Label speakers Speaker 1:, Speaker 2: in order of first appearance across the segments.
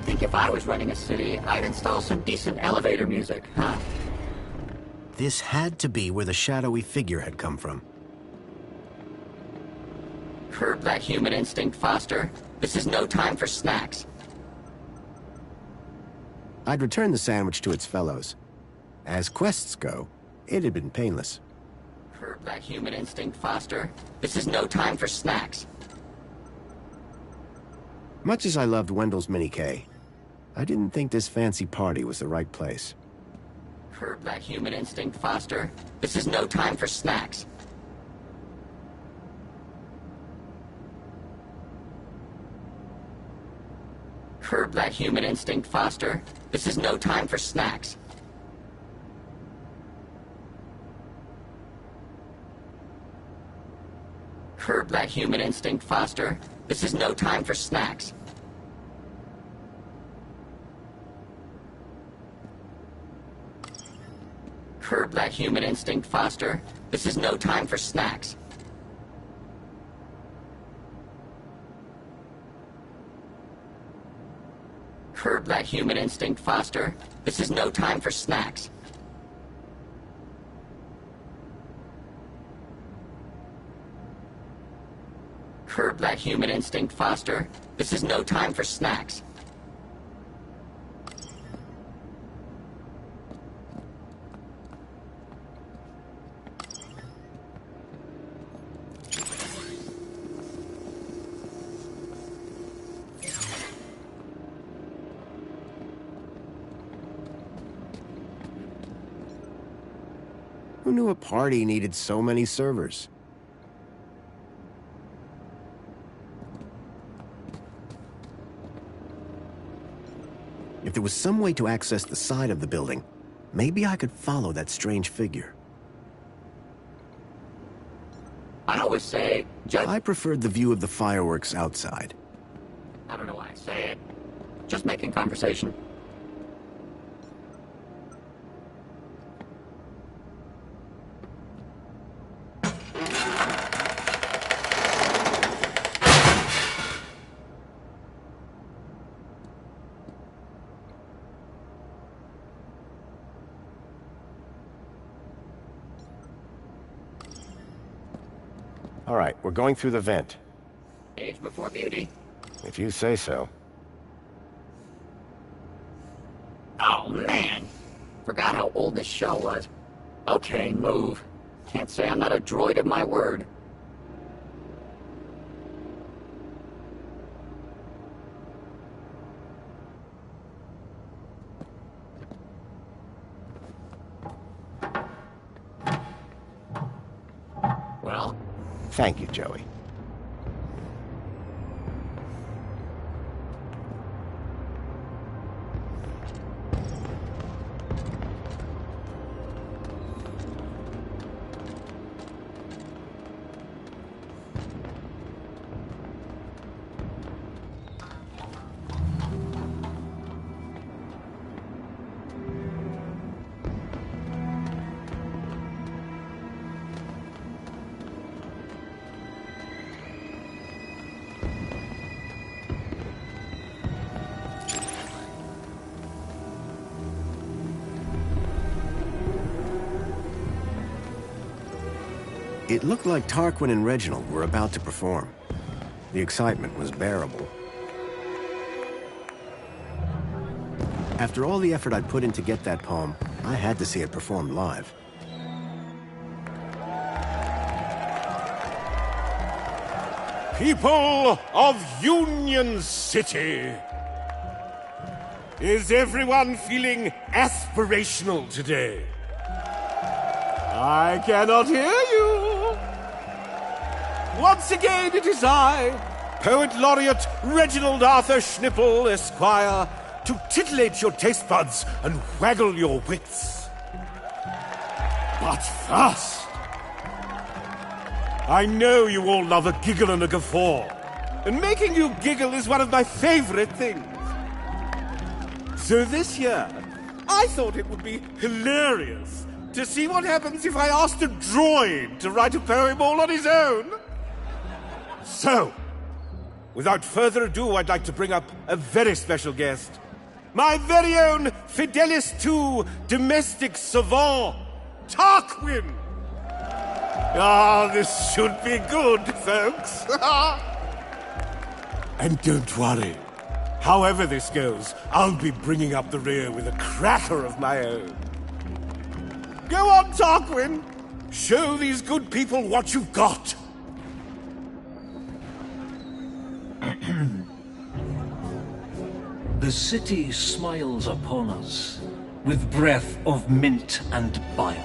Speaker 1: You'd think if I was running a city, I'd install some decent elevator music, huh?
Speaker 2: This had to be where the shadowy figure had come from.
Speaker 1: Curb that human instinct, Foster. This is no time for snacks.
Speaker 2: I'd return the sandwich to its fellows. As quests go, it had been painless.
Speaker 1: Curb that human instinct, Foster. This is no time for snacks.
Speaker 2: Much as I loved Wendell's Mini K, I didn't think this fancy party was the right place.
Speaker 1: Curb that human instinct, Foster. This is no time for snacks. Curb that human instinct, Foster. This is no time for snacks. Curb that human instinct, Foster. This is no time for snacks. Curb that human instinct, Foster. This is no time for snacks. Curb that human instinct, Foster. This is no time for snacks. Curb that human instinct, Foster. This is no time for snacks.
Speaker 2: Who knew a party needed so many servers? If there was some way to access the side of the building, maybe I could follow that strange figure.
Speaker 1: I always say,
Speaker 2: I preferred the view of the fireworks outside.
Speaker 1: I don't know why I say it. Just making conversation.
Speaker 2: All right, we're going through the vent.
Speaker 1: Age before beauty.
Speaker 2: If you say so.
Speaker 1: Oh, man. Forgot how old this show was. Okay, move. Can't say I'm not a droid of my word. Well?
Speaker 2: Thank you, Joey. It looked like Tarquin and Reginald were about to perform. The excitement was bearable. After all the effort I'd put in to get that poem, I had to see it performed live.
Speaker 3: People of Union City! Is everyone feeling aspirational today? I cannot hear you. Once again, it is I, Poet Laureate Reginald Arthur Schnipple, Esquire, to titillate your taste buds and waggle your wits. But first, I know you all love a giggle and a guffaw, and making you giggle is one of my favorite things. So this year, I thought it would be hilarious to see what happens if I asked a droid to write a poem all on his own. So, Without further ado, I'd like to bring up a very special guest. My very own Fidelis II domestic savant, Tarquin! Ah, this should be good, folks. And don't worry. However this goes, I'll be bringing up the rear with a cracker of my own. Go on, Tarquin! Show these good people what you've got!
Speaker 4: The city smiles upon us with breath of mint and bile.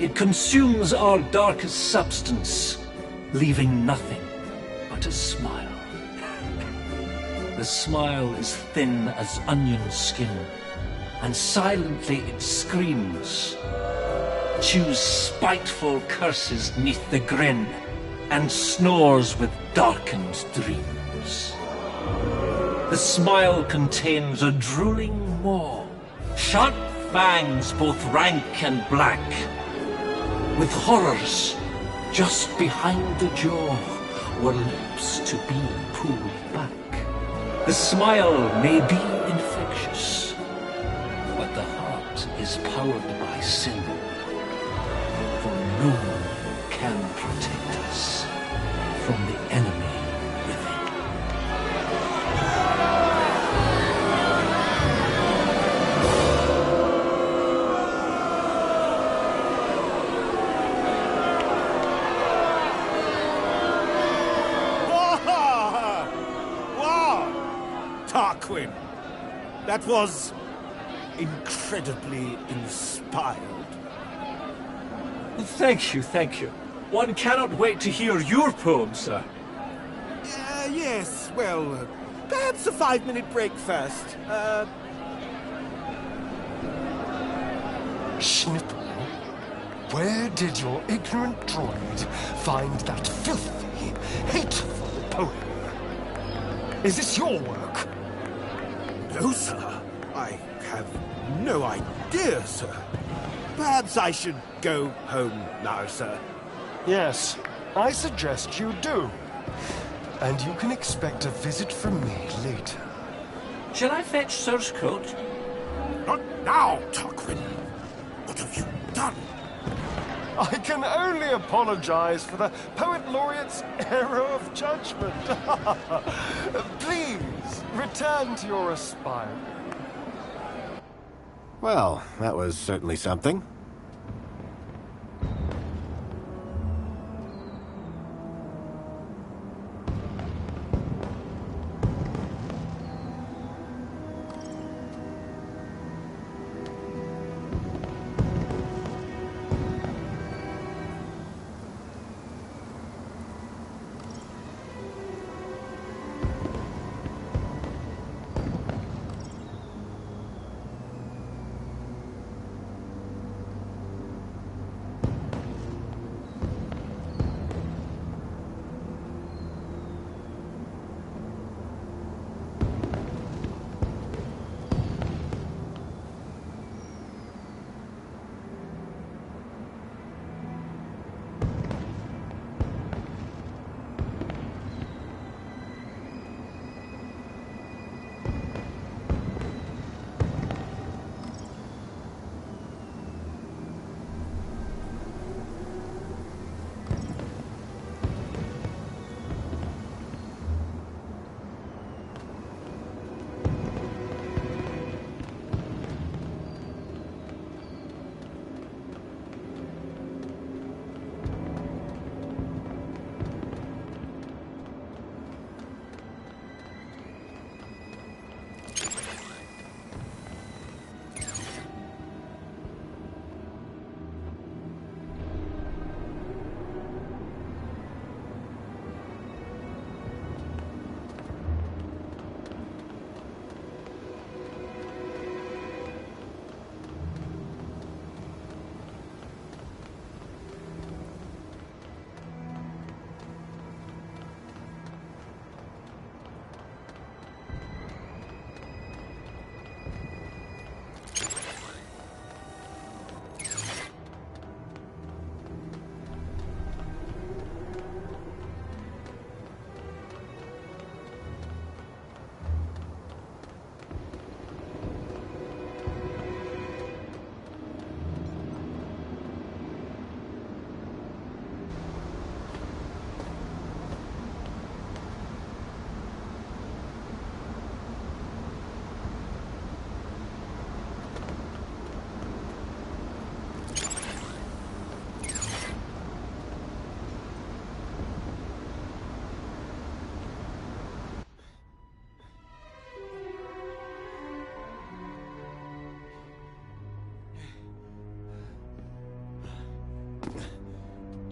Speaker 4: It consumes our darkest substance, leaving nothing but a smile. The smile is thin as onion skin, and silently it screams, chews spiteful curses neath the grin, and snores with darkened dreams. The smile contains a drooling maw, sharp fangs both rank and black, with horrors just behind the jaw, were lips to be pulled back. The smile may be infectious, but the heart is powered by sin, for no one can protect us from the enemy within.
Speaker 3: Wow! Tarquin, that was incredibly inspired.
Speaker 4: Thank you, thank you. One cannot wait to hear your poem, sir.
Speaker 3: Yes, well, perhaps a 5-minute break first.
Speaker 5: Schnitzel, where did your ignorant droid find that filthy, hateful poem? Is this your work?
Speaker 3: No, sir. I have no idea, sir. Perhaps I should go home now, sir.
Speaker 5: Yes, I suggest you do. And you can expect a visit from me later.
Speaker 4: Shall I fetch Sir's coat?
Speaker 3: Not now, Tarquin. What have you done?
Speaker 5: I can only apologize for the Poet Laureate's error of judgment. Please, return to your aspiring.
Speaker 2: Well, that was certainly something.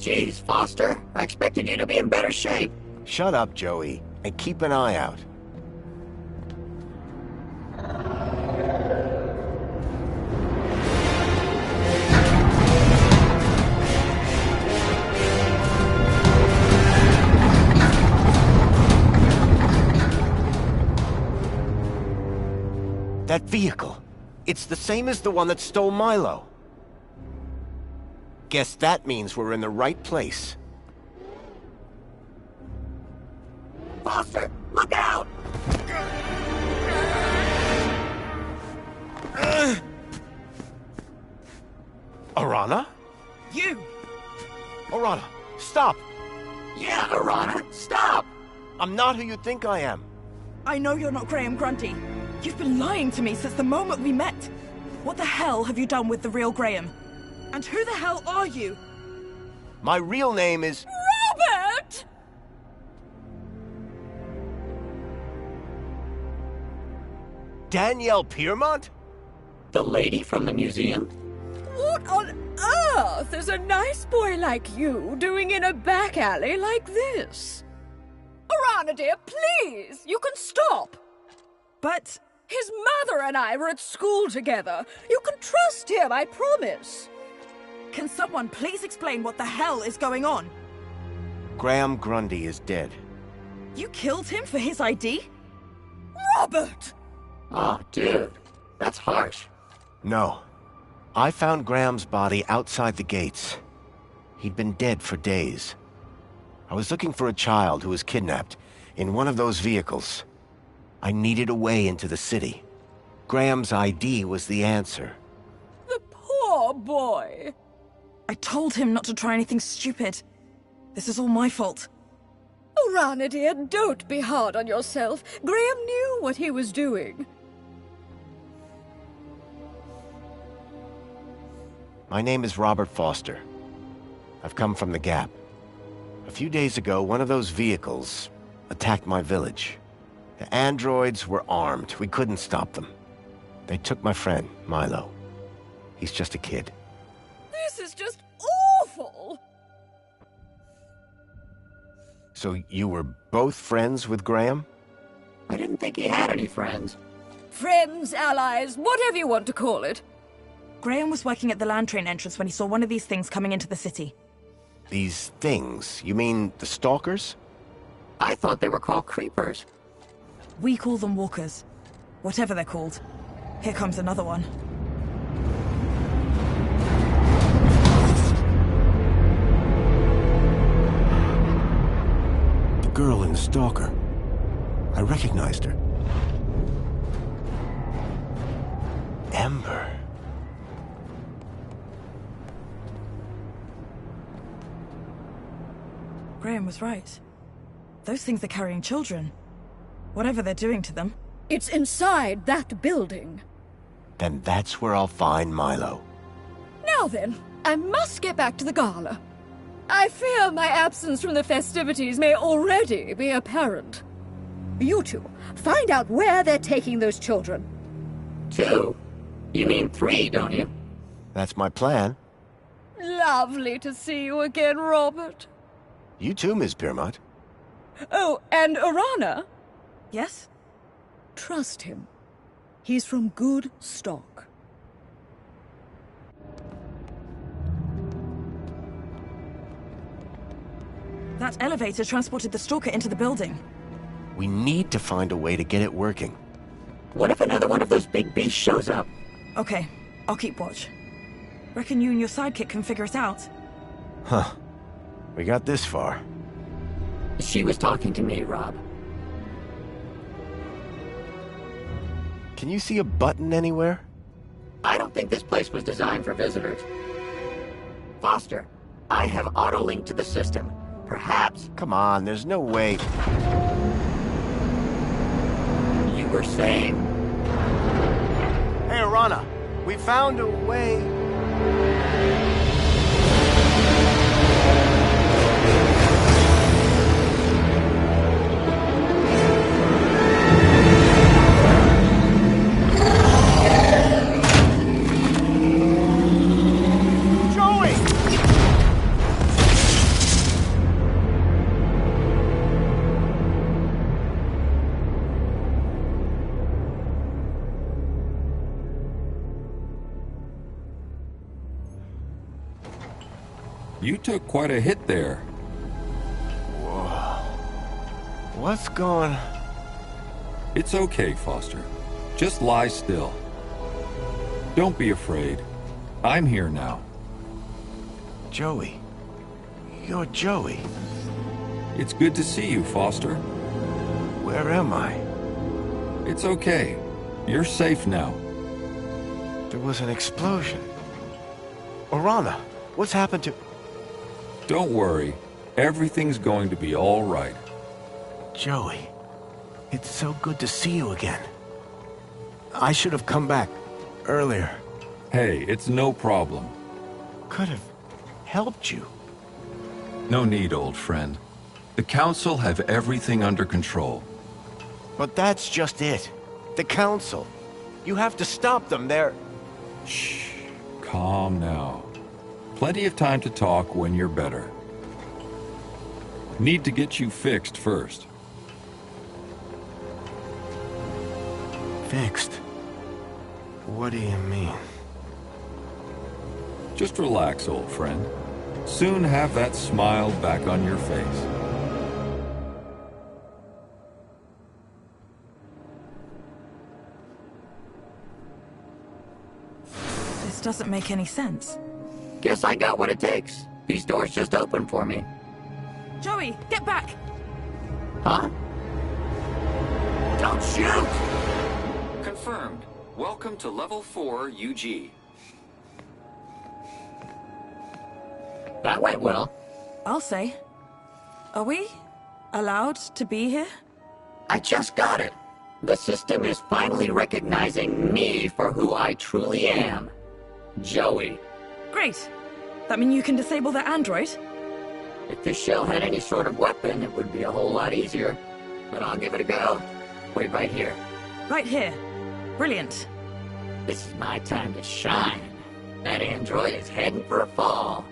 Speaker 1: Jeez, Foster. I expected you to be in better shape.
Speaker 2: Shut up, Joey, and keep an eye out. That vehicle. It's the same as the one that stole Milo. Guess that means we're in the right place.
Speaker 1: Foster, look out!
Speaker 2: Arana?
Speaker 6: You!
Speaker 2: Arana, stop!
Speaker 1: Yeah, Arana, stop!
Speaker 2: I'm not who you think I am.
Speaker 6: I know you're not Graham Grundy. You've been lying to me since the moment we met. What the hell have you done with the real Graham? And who the hell are you?
Speaker 2: My real name is...
Speaker 6: Robert!
Speaker 2: Danielle Piermont?
Speaker 1: The lady from the museum?
Speaker 7: What on earth is a nice boy like you doing in a back alley like this? Arana, dear, please! You can stop!
Speaker 6: But...
Speaker 7: His mother and I were at school together. You can trust him, I promise.
Speaker 6: Can someone please explain what the hell is going on?
Speaker 2: Graham Grundy is dead.
Speaker 6: You killed him for his ID?
Speaker 7: Robert!
Speaker 1: Oh, dude. That's harsh.
Speaker 2: No. I found Graham's body outside the gates. He'd been dead for days. I was looking for a child who was kidnapped in one of those vehicles. I needed a way into the city. Graham's ID was the answer.
Speaker 7: The poor boy.
Speaker 6: I told him not to try anything stupid. This is all my fault.
Speaker 7: Arana, dear, don't be hard on yourself. Graham knew what he was doing.
Speaker 2: My name is Robert Foster. I've come from the Gap. A few days ago, one of those vehicles attacked my village. The androids were armed. We couldn't stop them. They took my friend, Milo. He's just a kid.
Speaker 7: This is just awful!
Speaker 2: So you were both friends with Graham?
Speaker 1: I didn't think he had any friends.
Speaker 7: Friends, allies, whatever you want to call it.
Speaker 6: Graham was working at the land train entrance when he saw one of these things coming into the city.
Speaker 2: These things? You mean the stalkers?
Speaker 1: I thought they were called creepers.
Speaker 6: We call them walkers. Whatever they're called. Here comes another one.
Speaker 2: The girl in the stalker. I recognized her. Ember.
Speaker 6: Graham was right. Those things are carrying children. Whatever they're doing to them.
Speaker 7: It's inside that building.
Speaker 2: Then that's where I'll find Milo.
Speaker 7: Now then, I must get back to the gala. I fear my absence from the festivities may already be apparent. You two, find out where they're taking those children.
Speaker 1: 2? You mean 3, don't you?
Speaker 2: That's my plan.
Speaker 7: Lovely to see you again, Robert.
Speaker 2: You too, Miss Piermont.
Speaker 7: Oh, and Arana?
Speaker 6: Yes?
Speaker 7: Trust him. He's from good stock.
Speaker 6: That elevator transported the stalker into the building.
Speaker 2: We need to find a way to get it working.
Speaker 1: What if another one of those big beasts shows up?
Speaker 6: Okay, I'll keep watch. Reckon you and your sidekick can figure it out?
Speaker 2: Huh. We got this far.
Speaker 1: She was talking to me, Rob.
Speaker 2: Can you see a button anywhere?
Speaker 1: I don't think this place was designed for visitors. Foster, I have auto-linked to the system. Perhaps
Speaker 2: Come on, there's no way.
Speaker 1: you were saying...
Speaker 2: Hey, Arana, we found a way. Joey!
Speaker 8: You took quite a hit there.
Speaker 2: Whoa. What's going...
Speaker 8: It's okay, Foster. Just lie still. Don't be afraid. I'm here now.
Speaker 2: Joey. You're Joey.
Speaker 8: It's good to see you, Foster.
Speaker 2: Where am I?
Speaker 8: It's okay. You're safe now.
Speaker 2: There was an explosion. Orana, what's happened to...
Speaker 8: Don't worry. Everything's going to be all right.
Speaker 2: Joey, it's so good to see you again. I should have come back earlier.
Speaker 8: Hey, it's no problem.
Speaker 2: Could have helped you.
Speaker 8: No need, old friend. The Council have everything under control.
Speaker 2: But that's just it. The Council. You have to stop them. They're...
Speaker 8: Shh. Calm now. Plenty of time to talk when you're better. Need to get you fixed first.
Speaker 2: Fixed? What do you mean?
Speaker 8: Just relax, old friend. Soon have that smile back on your face.
Speaker 6: This doesn't make any sense.
Speaker 1: Guess I got what it takes. These doors just opened for me.
Speaker 6: Joey, get back!
Speaker 1: Huh? Don't shoot!
Speaker 9: Confirmed. Welcome to Level 4 UG.
Speaker 1: That went well.
Speaker 6: I'll say. Are we allowed to be here?
Speaker 1: I just got it. The system is finally recognizing me for who I truly am. Joey.
Speaker 6: Great. That mean you can disable the android?
Speaker 1: If this shell had any sort of weapon, it would be a whole lot easier. But I'll give it a go. Wait right here.
Speaker 6: Right here. Brilliant.
Speaker 1: This is my time to shine. That android is heading for a fall.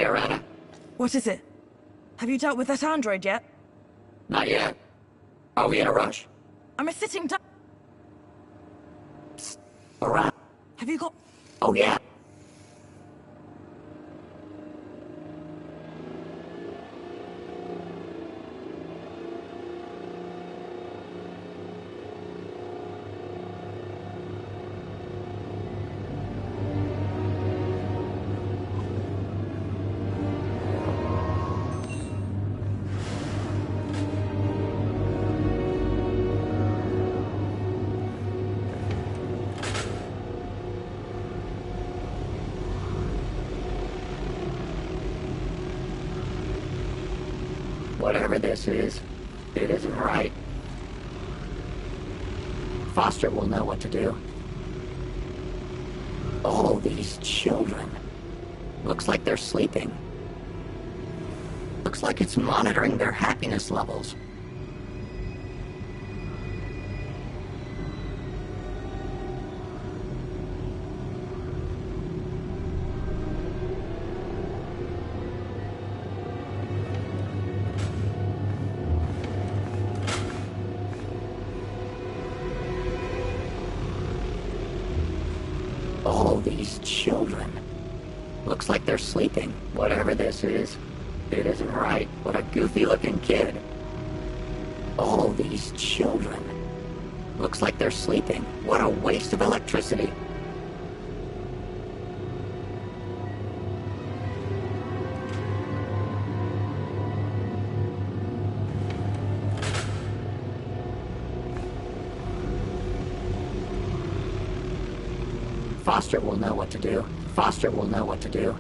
Speaker 1: Loretta?
Speaker 6: What is it? Have you dealt with that android yet?
Speaker 1: Not yet. Are we in a rush?
Speaker 6: I'm a sitting duck.
Speaker 1: Around?
Speaker 6: Have you got...
Speaker 1: Oh, yeah. Whatever this is, it isn't right. Foster will know what to do. All these children. Looks like they're sleeping. Looks like it's monitoring their happiness levels. All these children. Looks like they're sleeping. Whatever this is, it isn't right. What a goofy-looking kid. All these children. Looks like they're sleeping. What a waste of electricity. Foster will know what to do. Foster will know what to do.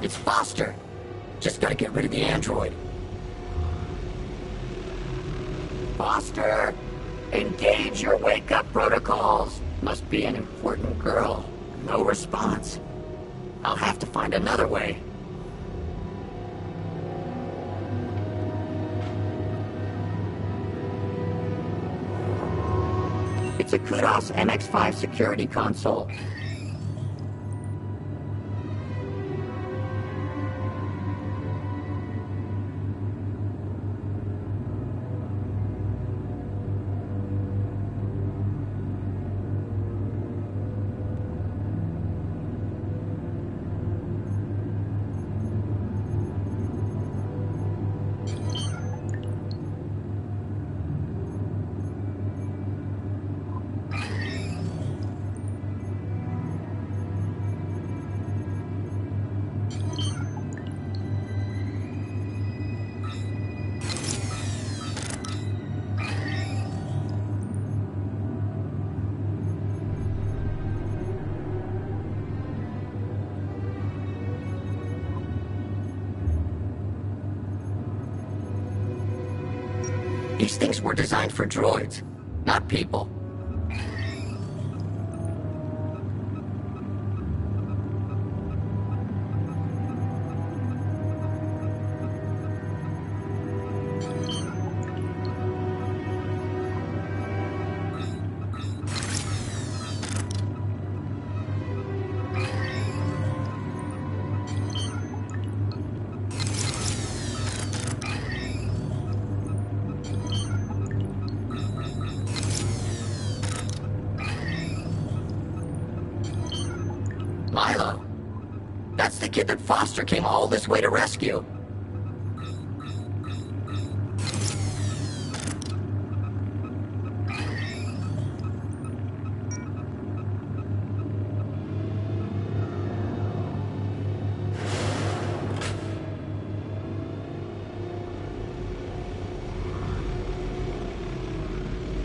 Speaker 1: It's Foster! Just gotta get rid of the android. Foster! Engage your wake-up protocols! Must be an important girl. No response. I'll have to find another way. It's a Kudos MX-5 security console. These things were designed for droids, not people. Milo. That's the kid that Foster came all this way to rescue.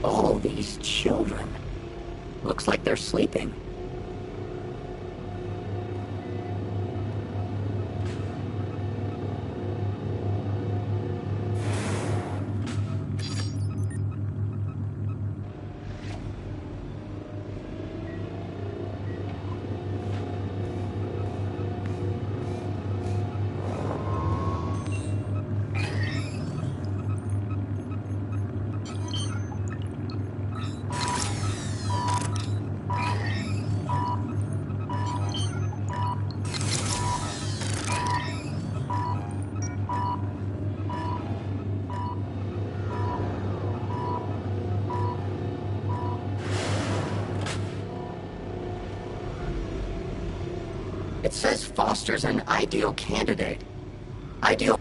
Speaker 1: All these children. Looks like they're sleeping. It says Foster's an ideal candidate. Ideal...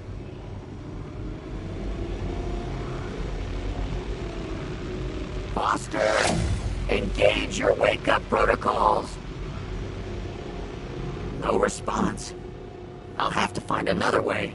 Speaker 1: Foster! Engage your wake-up protocols! No response. I'll have to find another way.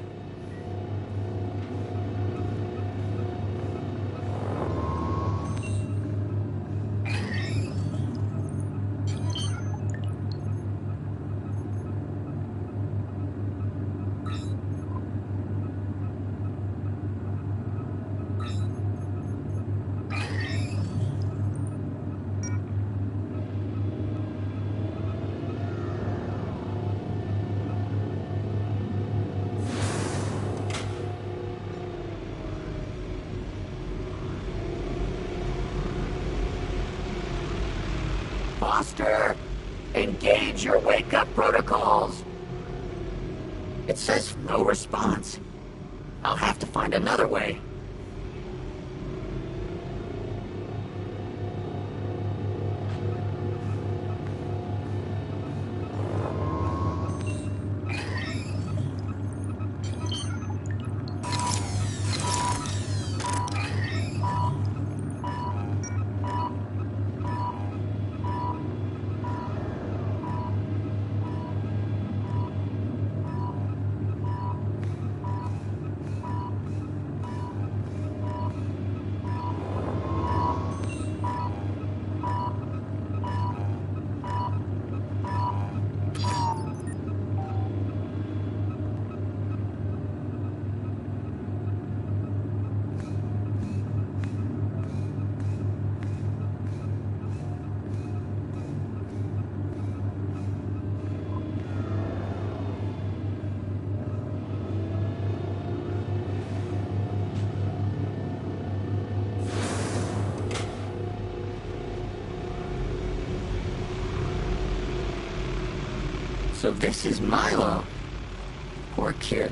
Speaker 1: Foster! Engage your wake-up protocols! It says no response. I'll have to find another way. So this is Milo. Poor kid.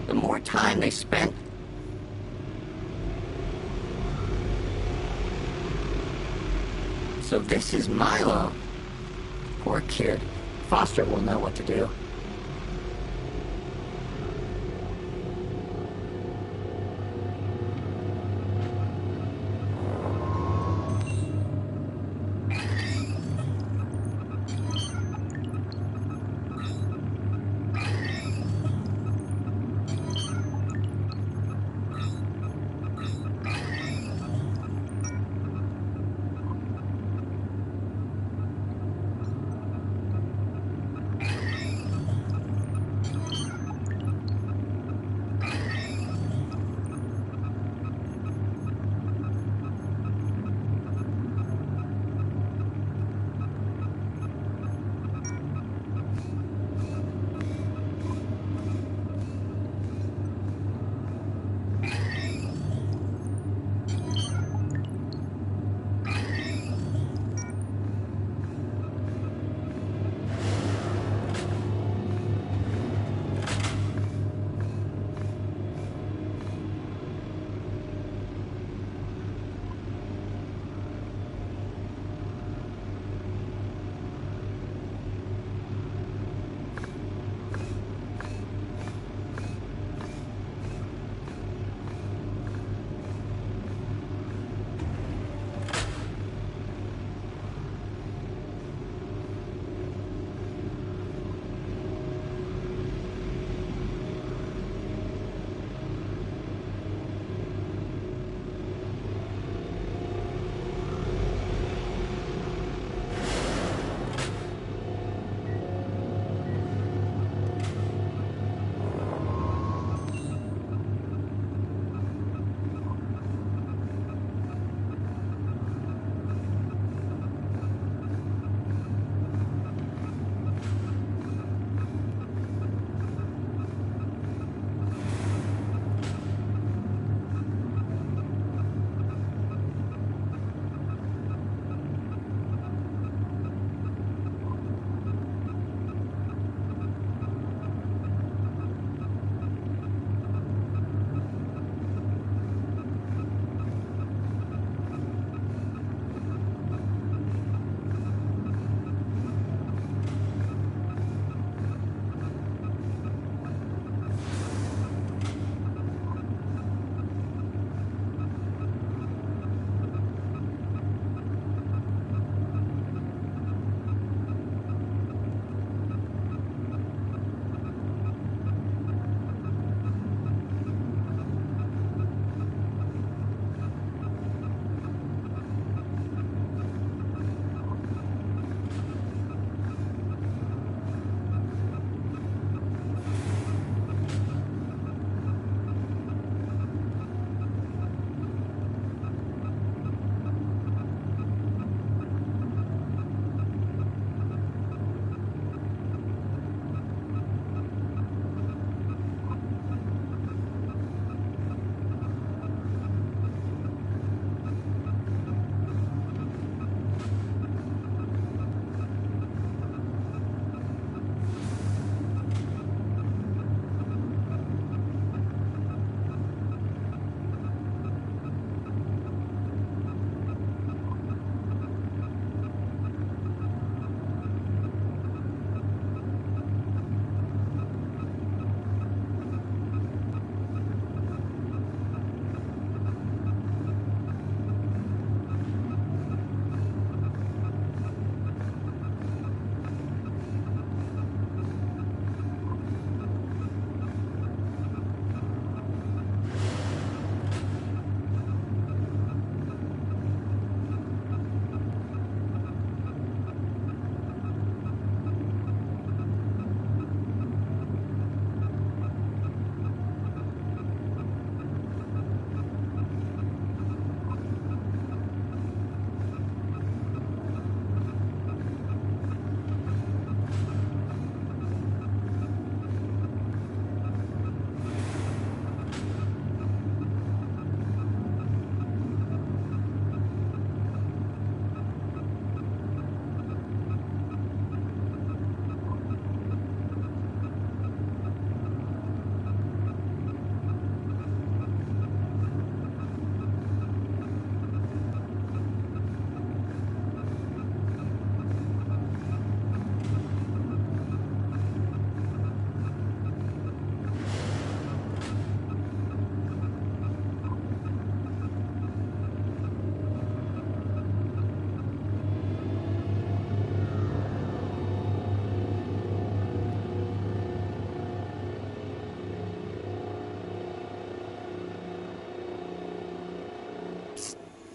Speaker 1: The more time they spent... So this is Milo. Poor kid. Foster will know what to do.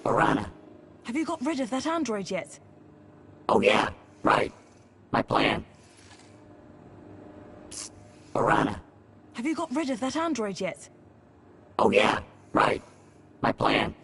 Speaker 1: Piranha.
Speaker 6: Have you got rid of that android yet?
Speaker 1: Oh yeah, right. My plan. Psst. Piranha.
Speaker 6: Have you got rid of that android yet?
Speaker 1: Oh yeah, right. My plan.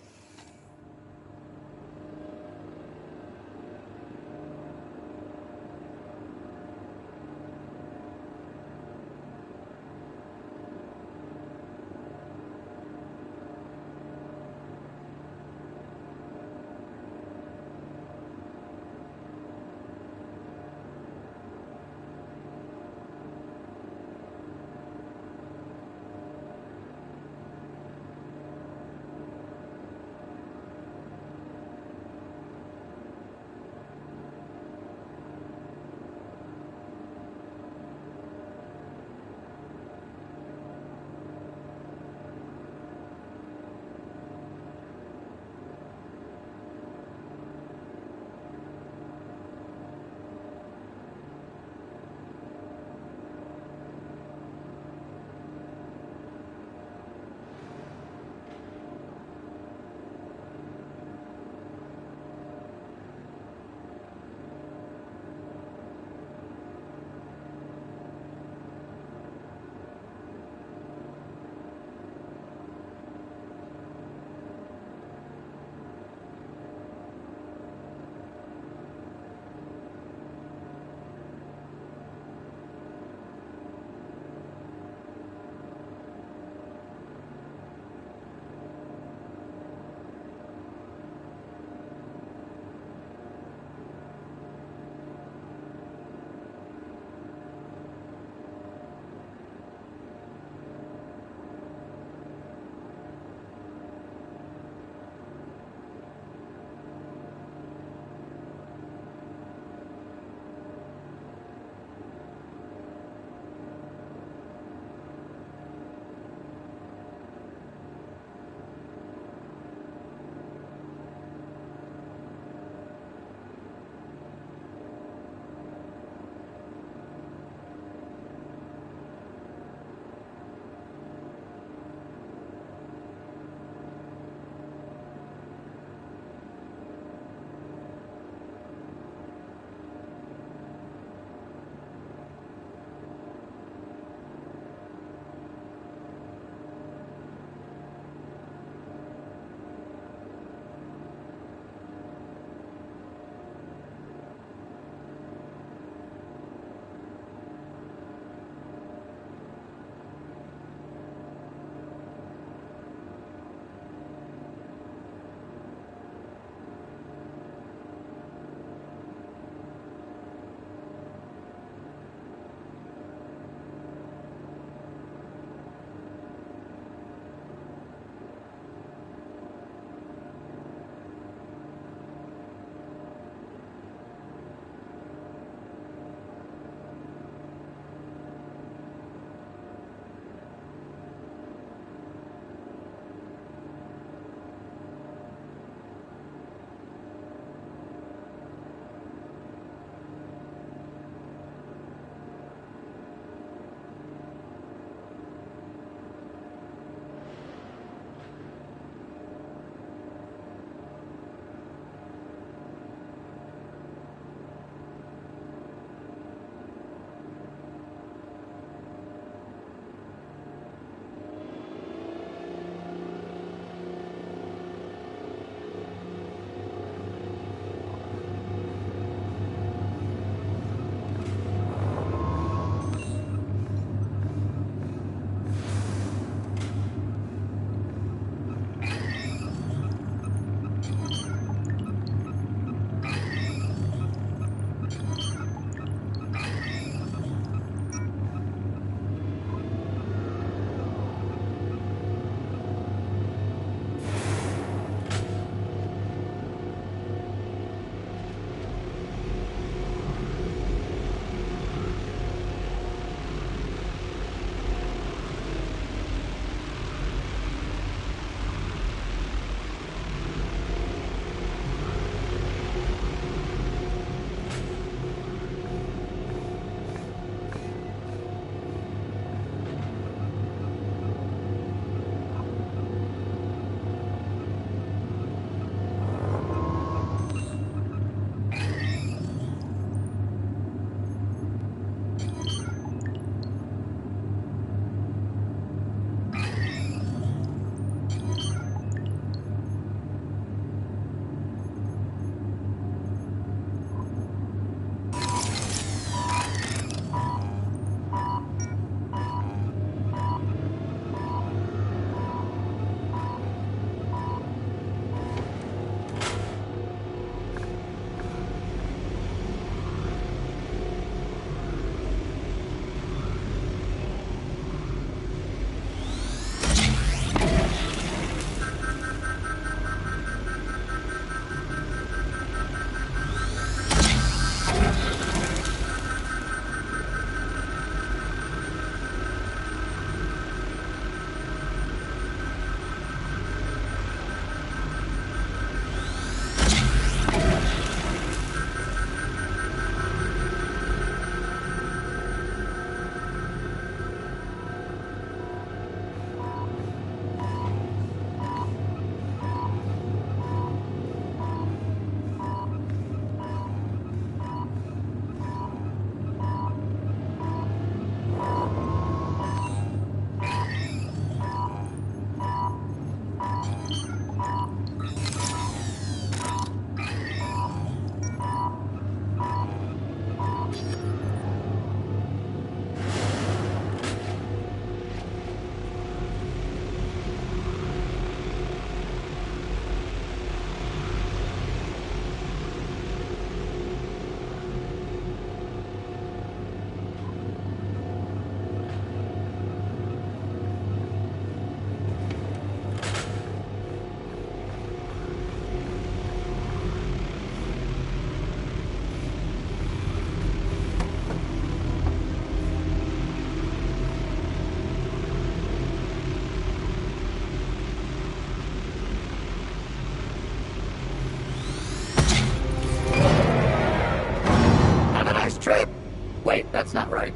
Speaker 1: That's not right.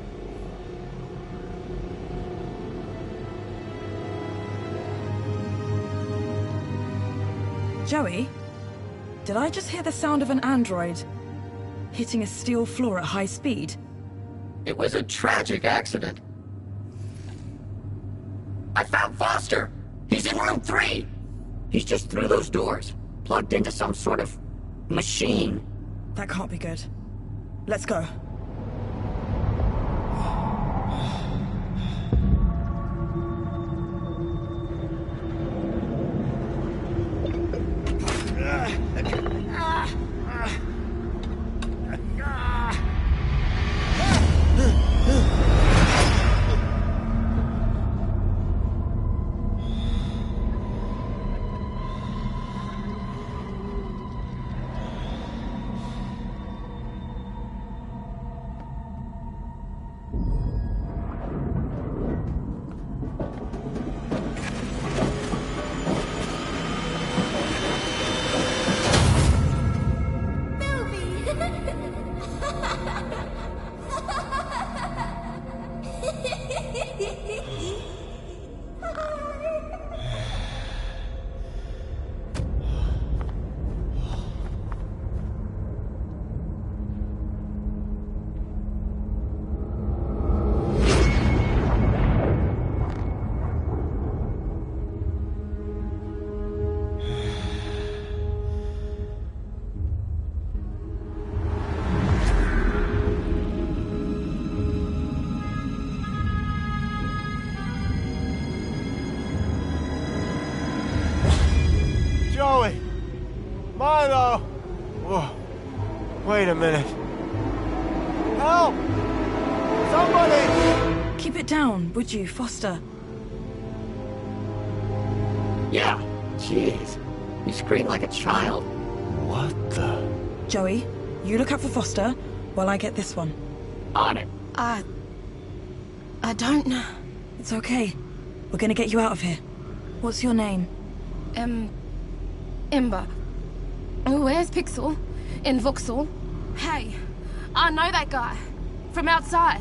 Speaker 6: Joey? Did I just hear the sound of an android hitting a steel floor at high speed?
Speaker 1: It was a tragic accident. I found Foster! He's in room 3! He's just through those doors, plugged into some sort of machine.
Speaker 6: That can't be good. Let's go.
Speaker 2: Joey! Milo! Whoa. Wait a minute. Help! Somebody!
Speaker 6: Keep it down, would you, Foster?
Speaker 1: Yeah, jeez. You scream like a child.
Speaker 2: What the?
Speaker 6: Joey, you look up for Foster while I get this one.
Speaker 1: On it.
Speaker 10: I don't know.
Speaker 6: It's okay. We're gonna get you out of here. What's your name?
Speaker 10: Ember. Where's Pixel? In Vauxhall? Hey, I know that guy. From outside.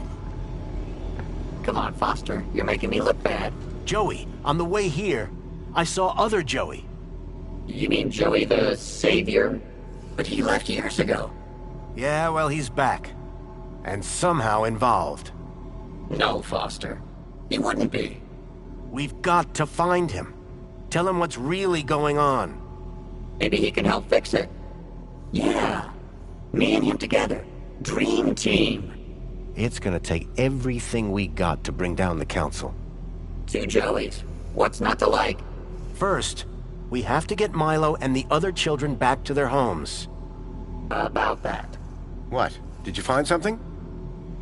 Speaker 1: Come on, Foster. You're making me look bad.
Speaker 2: Joey, on the way here, I saw other Joey.
Speaker 1: You mean Joey the Savior? But he left years ago.
Speaker 2: Yeah, well, he's back. And somehow involved.
Speaker 1: No, Foster. He wouldn't be.
Speaker 2: We've got to find him. Tell him what's really going on.
Speaker 1: Maybe he can help fix it. Yeah. Me and him together. Dream team.
Speaker 2: It's gonna take everything we got to bring down the Council.
Speaker 1: 2 Joeys. What's not to like?
Speaker 2: First, we have to get Milo and the other children back to their homes.
Speaker 1: About that.
Speaker 2: What? Did you find something?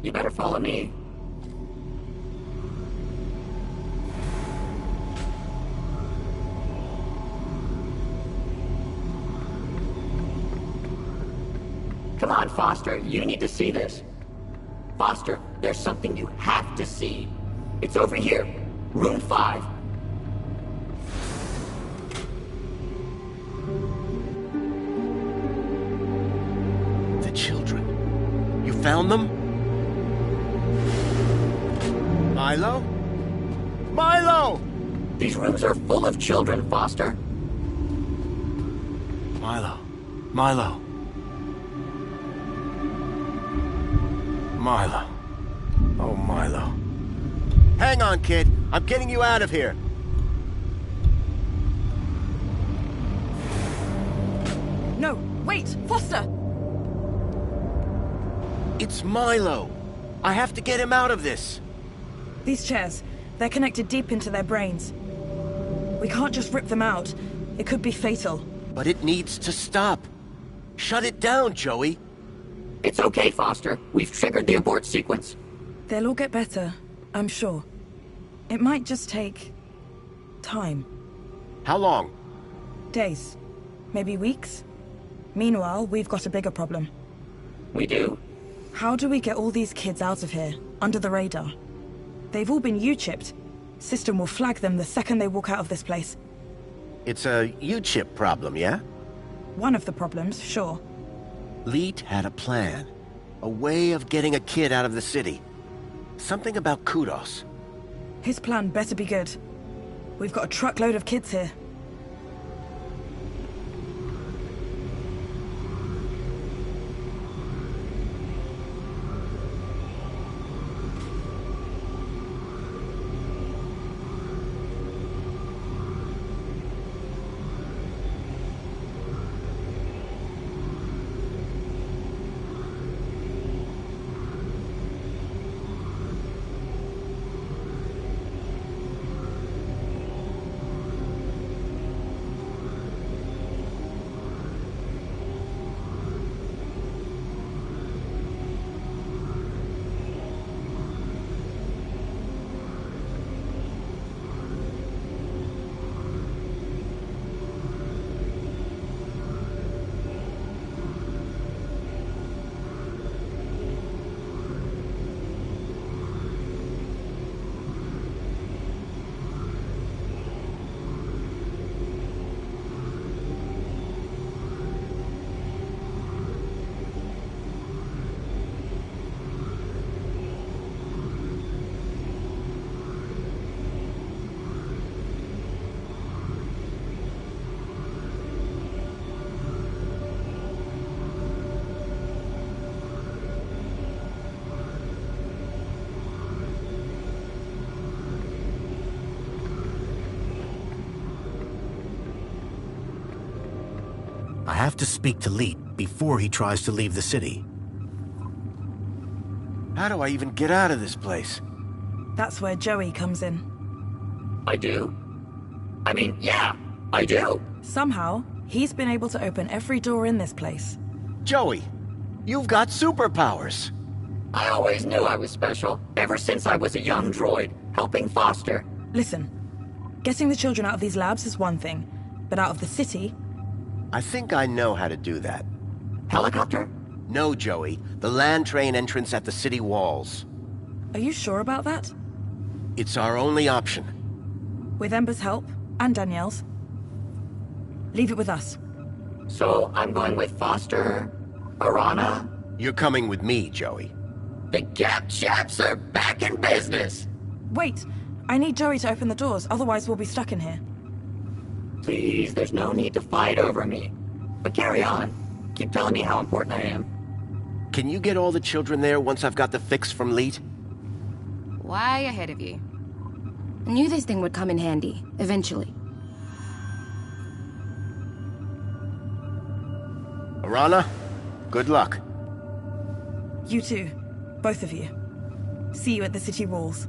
Speaker 1: You better follow me. Come on, Foster. You need to see this. Foster, there's something you have to see. It's over here. Room 5.
Speaker 2: The children. You found them? Milo? Milo!
Speaker 1: These rooms are full of children, Foster.
Speaker 2: Milo. Milo. Milo. Oh, Milo. Hang on, kid. I'm getting you out of here.
Speaker 6: No, wait, Foster!
Speaker 2: It's Milo. I have to get him out of this.
Speaker 6: These chairs, they're connected deep into their brains. We can't just rip them out. It could be fatal.
Speaker 2: But it needs to stop. Shut it down, Joey.
Speaker 1: It's okay, Foster. We've triggered the abort sequence.
Speaker 6: They'll all get better, I'm sure. It might just take... time.
Speaker 2: How long?
Speaker 6: Days. Maybe weeks. Meanwhile, we've got a bigger problem.
Speaker 1: We do?
Speaker 6: How do we get all these kids out of here, under the radar? They've all been U-chipped. System will flag them the second they walk out of this place.
Speaker 2: It's a U-chip problem, yeah?
Speaker 6: One of the problems, sure.
Speaker 2: Leet had a plan. A way of getting a kid out of the city. Something about Kudos.
Speaker 6: His plan better be good. We've got a truckload of kids here.
Speaker 2: I have to speak to Leet before he tries to leave the city. How do I even get out of this place?
Speaker 6: That's where Joey comes in.
Speaker 1: I do? I mean, yeah, I do.
Speaker 6: Somehow, he's been able to open every door in this place.
Speaker 2: Joey, you've got superpowers.
Speaker 1: I always knew I was special, ever since I was a young droid, helping Foster.
Speaker 6: Listen, getting the children out of these labs is one thing, but out of the city...
Speaker 2: I think I know how to do that.
Speaker 1: Helicopter?
Speaker 2: No, Joey. The land train entrance at the city walls.
Speaker 6: Are you sure about that?
Speaker 2: It's our only option.
Speaker 6: With Ember's help, and Danielle's. Leave it with us.
Speaker 1: So, I'm going with Foster... Arana?
Speaker 2: You're coming with me, Joey.
Speaker 1: The Gap Chaps are back in business!
Speaker 6: Wait, I need Joey to open the doors, otherwise we'll be stuck in here.
Speaker 1: Please, there's no need to fight over me. But carry on. Keep telling me how important I am.
Speaker 2: Can you get all the children there once I've got the fix from Leet?
Speaker 10: Way ahead of you. I knew this thing would come in handy, eventually.
Speaker 2: Arana, good luck.
Speaker 6: You too. Both of you. See you at the city walls.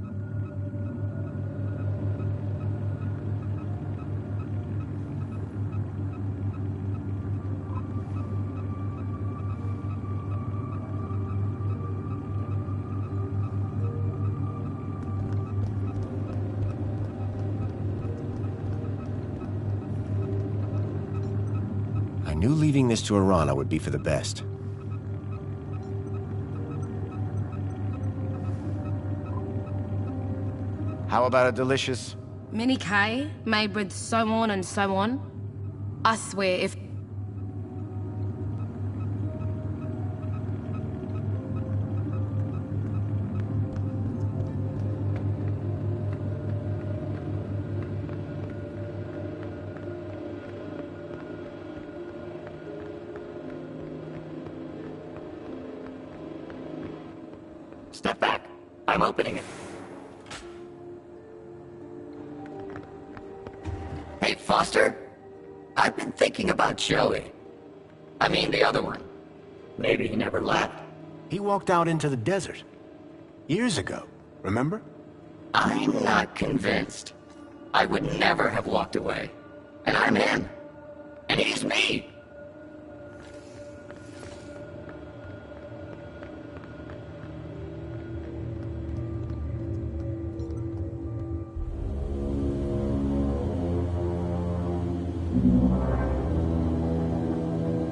Speaker 2: I knew leaving this to Arana would be for the best. How about a delicious...
Speaker 10: Mini K, made with so on and so on. I swear, if...
Speaker 1: Step back. I'm opening it. Hey, Foster. I've been thinking about Joey. I mean, the other one. Maybe he never left.
Speaker 2: He walked out into the desert. Years ago, remember?
Speaker 1: I'm not convinced. I would never have walked away. And I'm him. And he's me.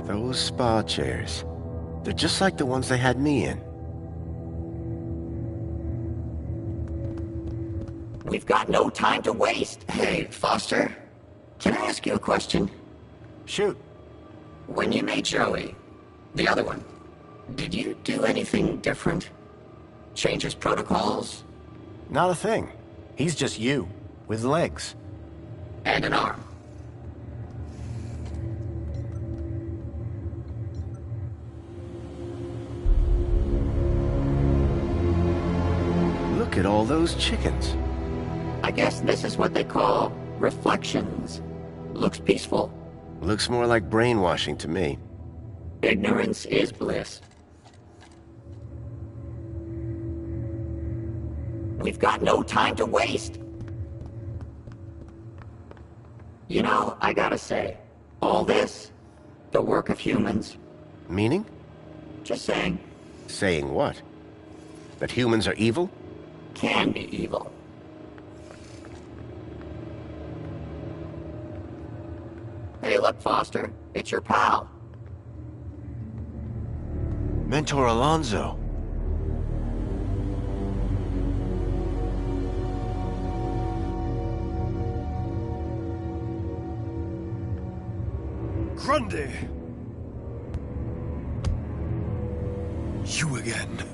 Speaker 2: Those spa chairs. They're just like the ones they had me in.
Speaker 1: We've got no time to waste. Hey, Foster. Can I ask you a question?
Speaker 2: Shoot.
Speaker 1: When you made Joey, the other one, Did you do anything different? Change his protocols?
Speaker 2: Not a thing. He's just you, with legs.
Speaker 1: And an arm.
Speaker 2: Look at all those chickens.
Speaker 1: I guess this is what they call reflections. Looks peaceful.
Speaker 2: Looks more like brainwashing to me.
Speaker 1: Ignorance is bliss. We've got no time to waste. You know, I gotta say, all this, the work of humans.
Speaker 2: Meaning?
Speaker 1: Just saying.
Speaker 2: Saying what? That humans are evil?
Speaker 1: Can be evil. Hey, look, Foster. It's your pal.
Speaker 2: Mentor Alonso.
Speaker 5: Grundy! You again.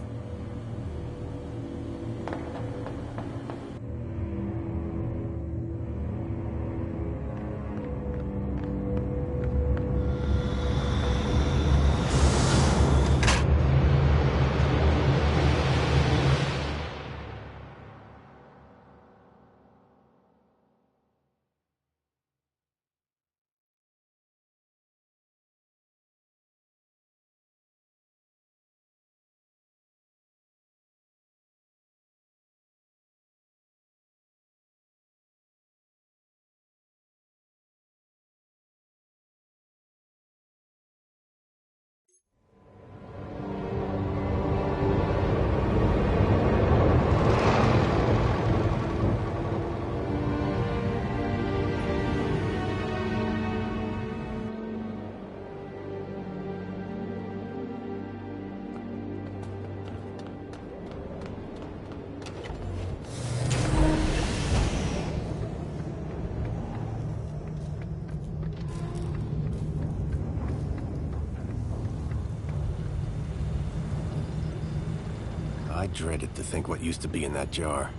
Speaker 2: I dreaded to think what used to be in that jar.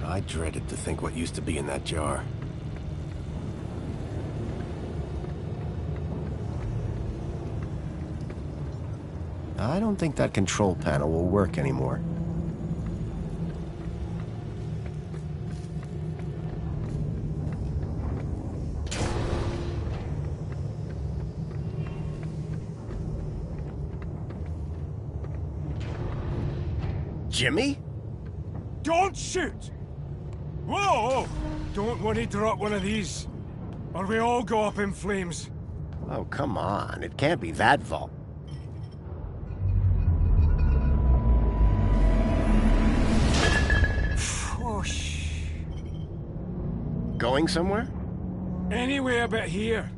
Speaker 2: I dreaded to think what used to be in that jar. I don't think that control panel will work anymore. Jimmy?
Speaker 5: Don't shoot! Whoa! Don't want to drop one of these, or we all go up in flames.
Speaker 2: Oh, come on. It can't be that vault. Going somewhere?
Speaker 5: Anyway but here.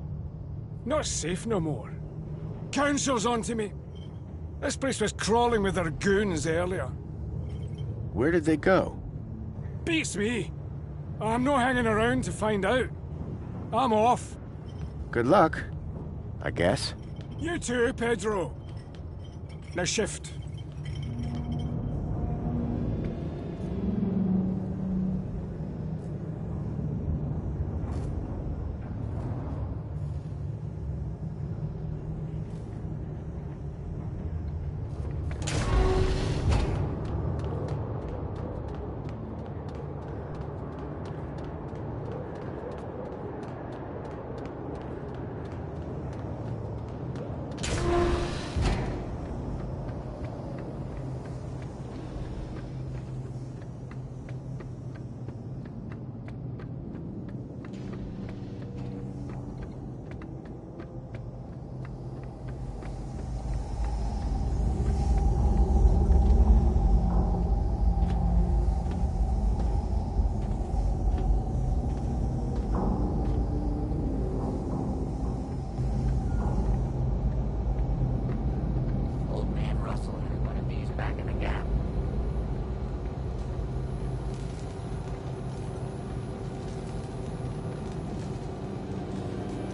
Speaker 5: Not safe no more. Council's onto me. This place was crawling with their goons earlier.
Speaker 2: Where did they go?
Speaker 5: Beats me. I'm not hanging around to find out. I'm off.
Speaker 2: Good luck, I guess.
Speaker 5: You too, Pedro. Now shift.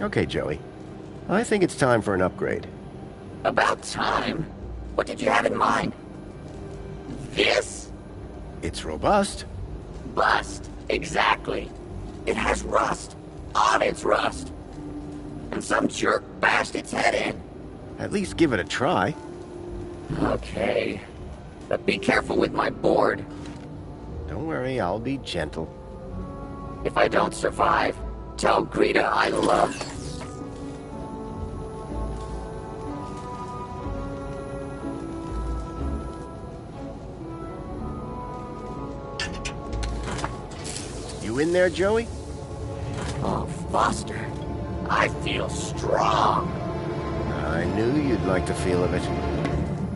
Speaker 2: Okay, Joey. I think it's time for an upgrade.
Speaker 1: About time? What did you have in mind? This?
Speaker 2: It's robust.
Speaker 1: Bust. Exactly. It has rust. On its rust. And some jerk bashed its head in.
Speaker 2: At least give it a try.
Speaker 1: Okay. But be careful with my board.
Speaker 2: Don't worry, I'll be gentle.
Speaker 1: If I don't survive, tell Greta I love.
Speaker 2: You in there, Joey?
Speaker 1: Oh, Foster. I feel strong.
Speaker 2: I knew you'd like the feel of it.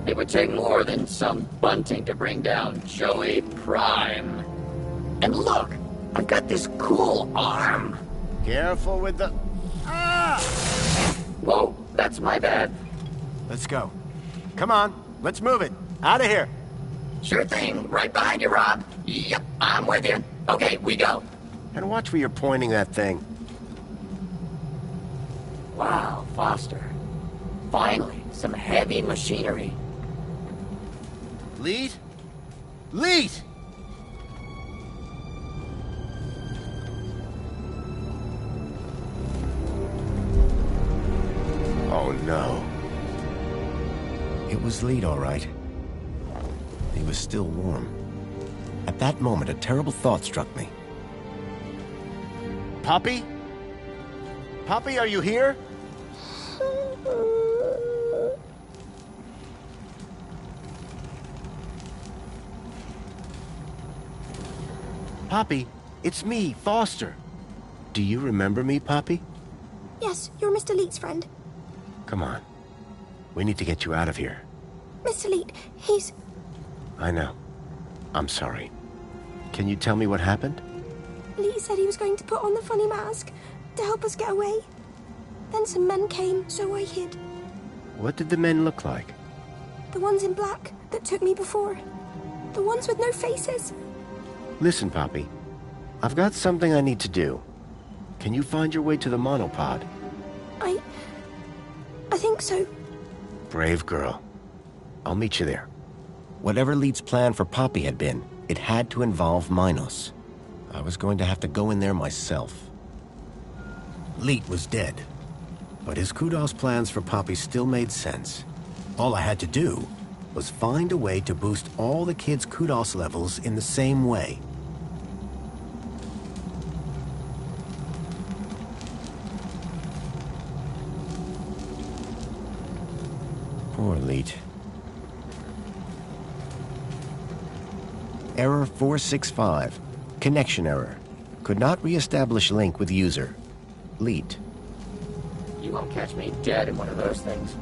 Speaker 1: It would take more than some bunting to bring down Joey Prime. And look, I've got this cool arm.
Speaker 2: Careful with the... Ah!
Speaker 1: Whoa, that's my bad.
Speaker 2: Let's go. Come on, let's move it. Out of here.
Speaker 1: Sure thing. Right behind you, Rob. Yep, I'm with you. Okay, we go.
Speaker 2: And watch where you're pointing that thing.
Speaker 1: Wow, Foster. Finally, some heavy machinery.
Speaker 2: Lead? Lead! Oh no. It was Lead, all right. He was still warm. At that moment, a terrible thought struck me. Poppy? Poppy, are you here? Poppy, it's me, Foster. Do you remember me, Poppy?
Speaker 11: Yes, you're Mr. Leet's friend.
Speaker 2: Come on. We need to get you out of here.
Speaker 11: Mr. Leet, he's...
Speaker 2: I know. I'm sorry. Can you tell me what happened?
Speaker 11: Leet said he was going to put on the funny mask to help us get away. Then some men came, so I hid.
Speaker 2: What did the men look like?
Speaker 11: The ones in black that took me before. The ones with no faces.
Speaker 2: Listen, Poppy. I've got something I need to do. Can you find your way to the monopod?
Speaker 11: I think so.
Speaker 2: Brave girl. I'll meet you there. Whatever Leet's plan for Poppy had been, it had to involve Minos. I was going to have to go in there myself. Leet was dead, but his Kudos plans for Poppy still made sense. All I had to do was find a way to boost all the kids' Kudos levels in the same way. Poor Leet. Error 465. Connection error. Could not re-establish link with user. Leet.
Speaker 1: You won't catch me dead in one of those things.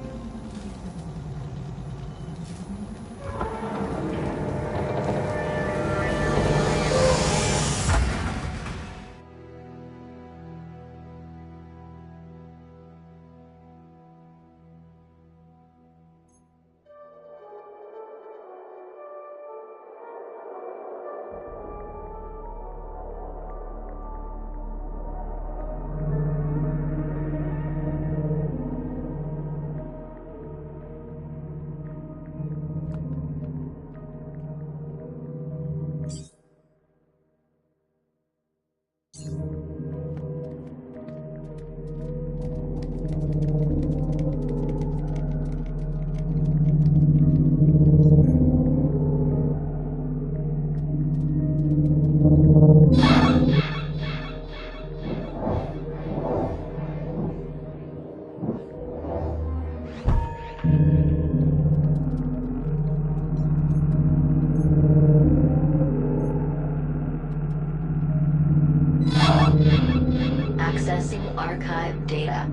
Speaker 12: Accessing archive data.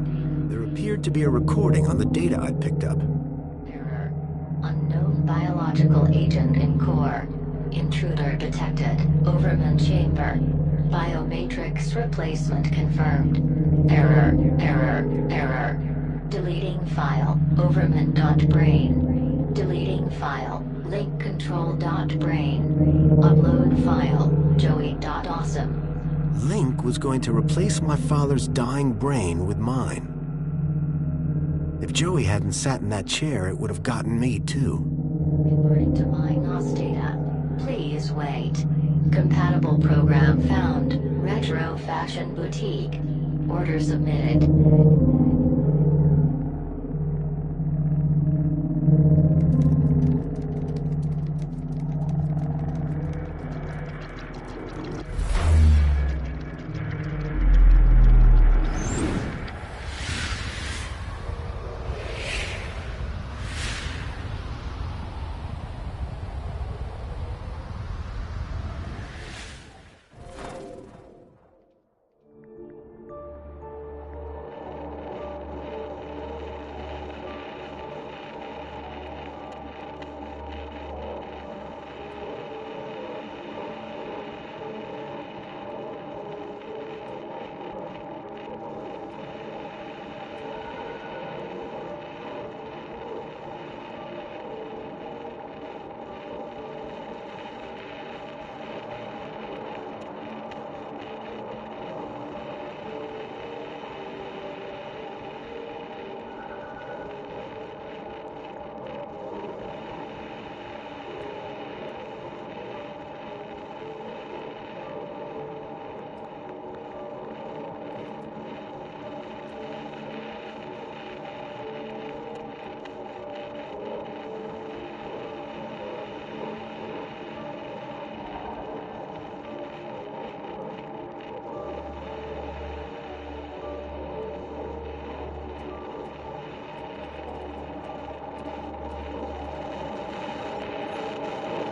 Speaker 2: There appeared to be a recording on the data I'd picked up.
Speaker 12: Error. Unknown biological agent in core. Intruder detected. Overman chamber. Biomatrix replacement confirmed. Error. Deleting file. Overman.brain. Deleting file. Link control.brain. Upload file. Joey.awesome.
Speaker 2: Link was going to replace my father's dying brain with mine. If Joey hadn't sat in that chair, it would have gotten me, too.
Speaker 12: Converting to my NOS data. Please wait. Compatible program found. Retro Fashion Boutique. Order submitted.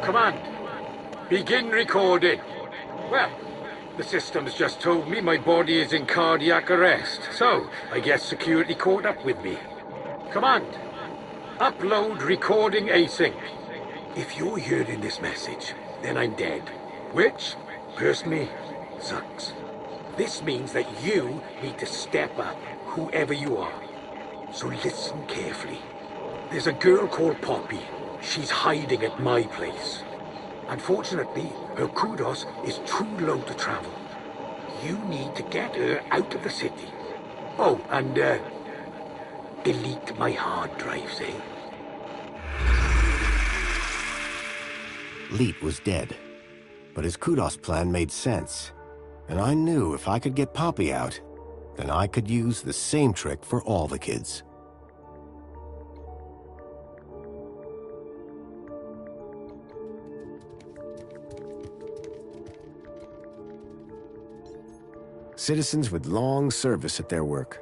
Speaker 13: Command, begin recording. Well, the system's just told me my body is in cardiac arrest, so I guess security caught up with me. Command, upload recording async. If you're hearing this message, then I'm dead, which, personally, sucks. This means that you need to step up, whoever you are. So listen carefully. There's a girl called Poppy. She's hiding at my place. Unfortunately, her kudos is too low to travel. You need to get her out of the city. Oh, and, delete my hard drives, eh?
Speaker 2: Leet was dead, but his kudos plan made sense. And I knew if I could get Poppy out, then I could use the same trick for all the kids. Citizens with long service at their work.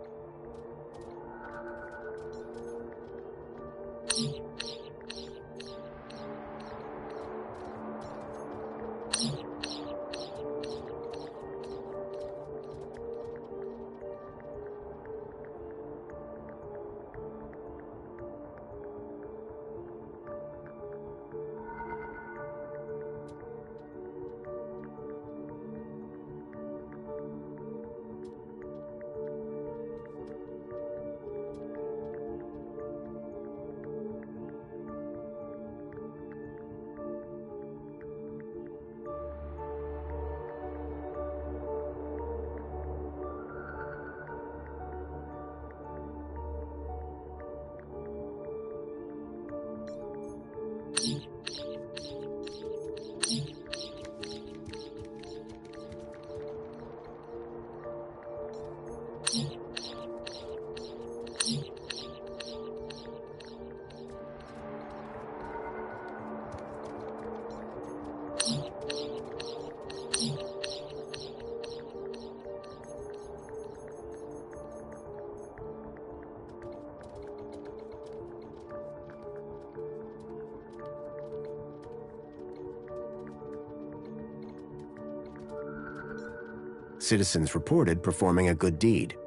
Speaker 2: Citizens reported performing a good deed.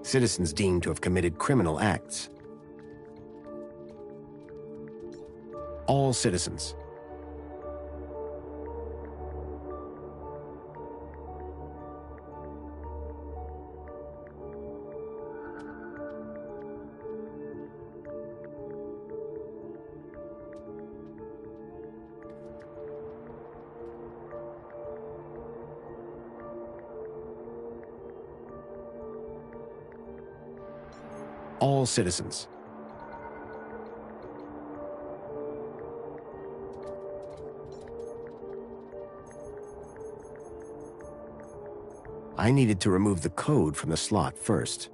Speaker 2: Citizens deemed to have committed criminal acts. All citizens. all citizens. I needed to remove the code from the slot first.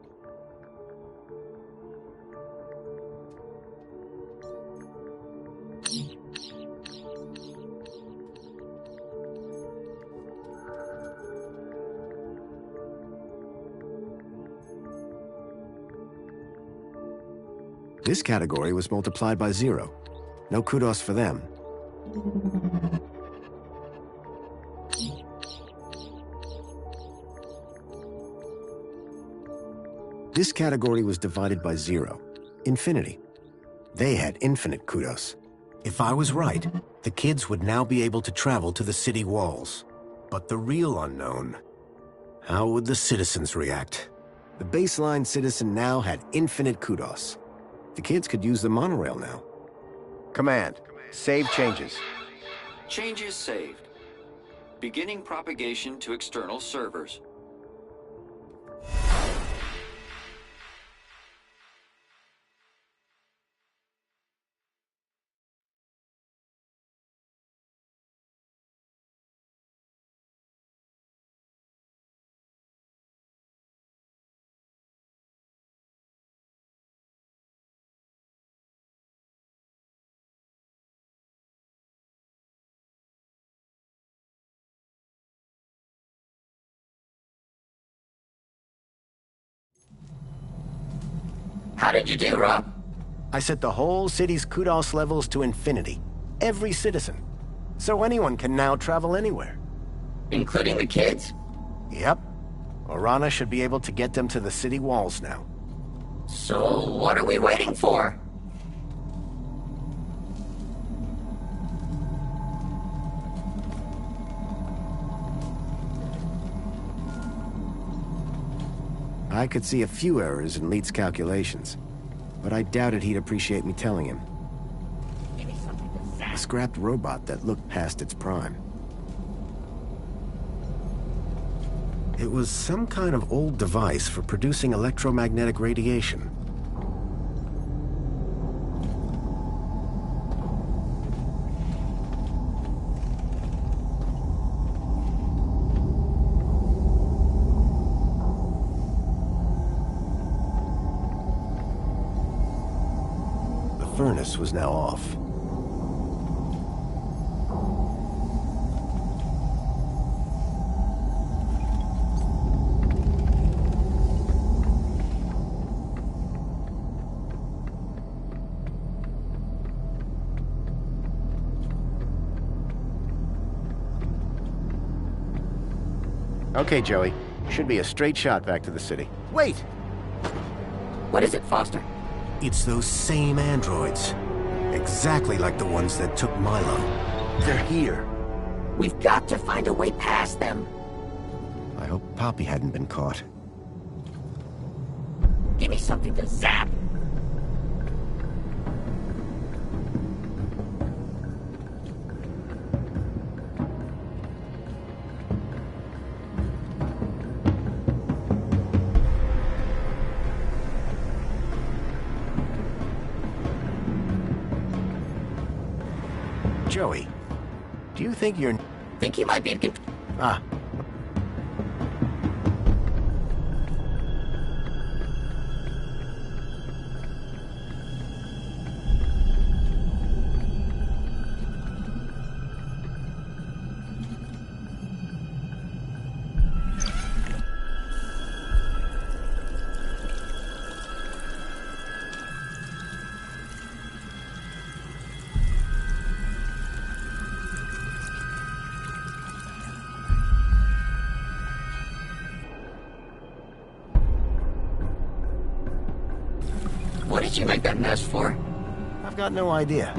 Speaker 2: This category was multiplied by 0. No kudos for them. This category was divided by 0. Infinity. They had infinite kudos. If I was right, the kids would now be able to travel to the city walls. But the real unknown, how would the citizens react? The baseline citizen now had infinite kudos. The kids could use the monorail now. Command. Save changes.
Speaker 9: Changes saved. Beginning propagation to external servers.
Speaker 1: How did you do, Rob?
Speaker 2: I set the whole city's kudos levels to infinity. Every citizen. So anyone can now travel anywhere.
Speaker 1: Including the kids?
Speaker 2: Yep. Orana should be able to get them to the city walls now.
Speaker 1: So what are we waiting for?
Speaker 2: I could see a few errors in Leet's calculations, but I doubted he'd appreciate me telling him. A scrapped robot that looked past its prime. It was some kind of old device for producing electromagnetic radiation. The furnace was now off. Okay, Joey. Should be a straight shot back to the city. Wait!
Speaker 1: What is it, Foster?
Speaker 2: It's those same androids. Exactly like the ones that took Milo. They're here.
Speaker 1: We've got to find a way past them.
Speaker 2: I hope Poppy hadn't been caught.
Speaker 1: Give me something to zap.
Speaker 2: Joey, do you think you're...
Speaker 1: Think he might be...
Speaker 2: Ah.
Speaker 1: What did you make that mess for?
Speaker 2: I've got no idea.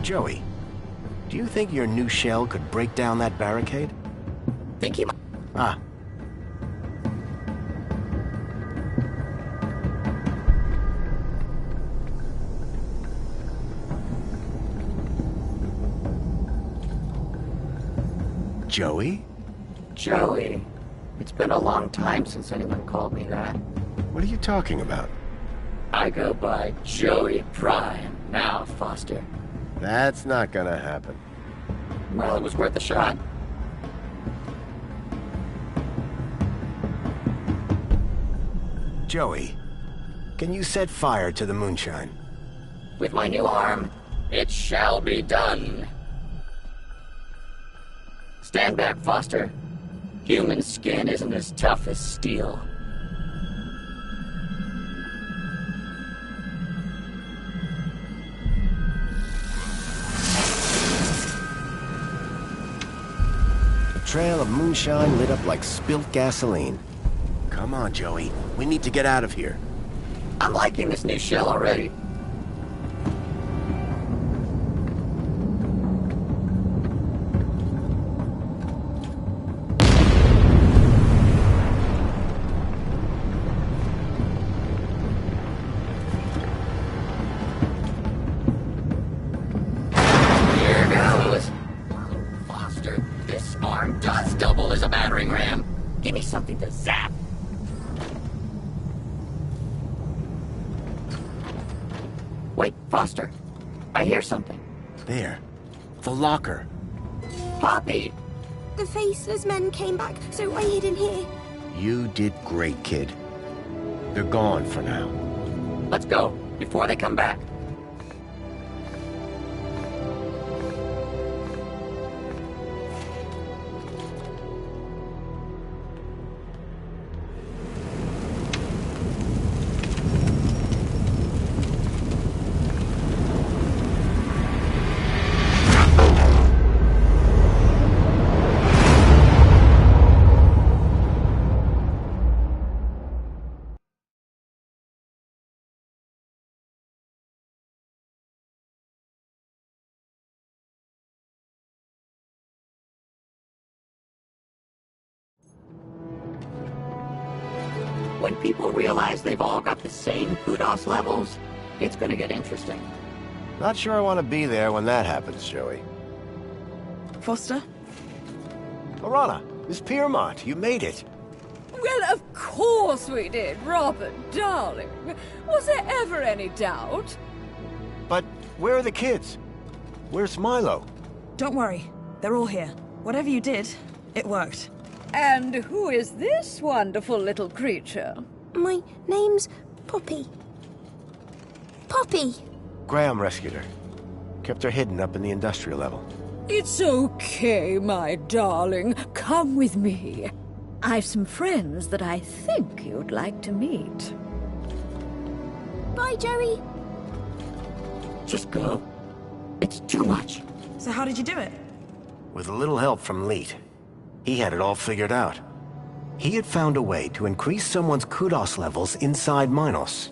Speaker 2: Joey, do you think your new shell could break down that barricade?
Speaker 1: Think he might?
Speaker 2: Ah. Joey?
Speaker 1: Joey. It's been a long time since anyone called me that.
Speaker 2: What are you talking about?
Speaker 1: I go by Joey Prime now, Foster.
Speaker 2: That's not gonna happen.
Speaker 1: Well, it was worth a shot.
Speaker 2: Joey, can you set fire to the moonshine?
Speaker 1: With my new arm, it shall be done. Stand back, Foster. Human skin isn't as tough as steel.
Speaker 2: The trail of moonshine lit up like spilt gasoline. Come on, Joey. We need to get out of here.
Speaker 1: I'm liking this new shell already. Here goes. Foster, this arm does double as a battering ram. Give me something to zap. Wait, Foster. I hear something.
Speaker 2: There. The locker.
Speaker 1: Poppy!
Speaker 11: The faceless men came back, so I hid in here.
Speaker 2: You did great, kid. They're gone for now.
Speaker 1: Let's go, before they come back. When people realize they've all got the same kudos levels, it's gonna get interesting.
Speaker 2: Not sure I want to be there when that happens, Joey.
Speaker 6: Foster?
Speaker 2: Lorana, Miss Piermont, you made it.
Speaker 7: Well, of course we did, Robert, darling. Was there ever any doubt?
Speaker 2: But where are the kids? Where's Milo?
Speaker 6: Don't worry. They're all here. Whatever you did, it worked.
Speaker 7: And who is this wonderful little creature?
Speaker 11: My name's Poppy. Poppy!
Speaker 2: Graham rescued her. Kept her hidden up in the industrial level.
Speaker 7: It's okay, my darling. Come with me. I've some friends that I think you'd like to meet.
Speaker 11: Bye, Joey.
Speaker 1: Just go. It's too much.
Speaker 6: So how did you do it?
Speaker 2: With a little help from Leet. He had it all figured out. He had found a way to increase someone's kudos levels inside Minos.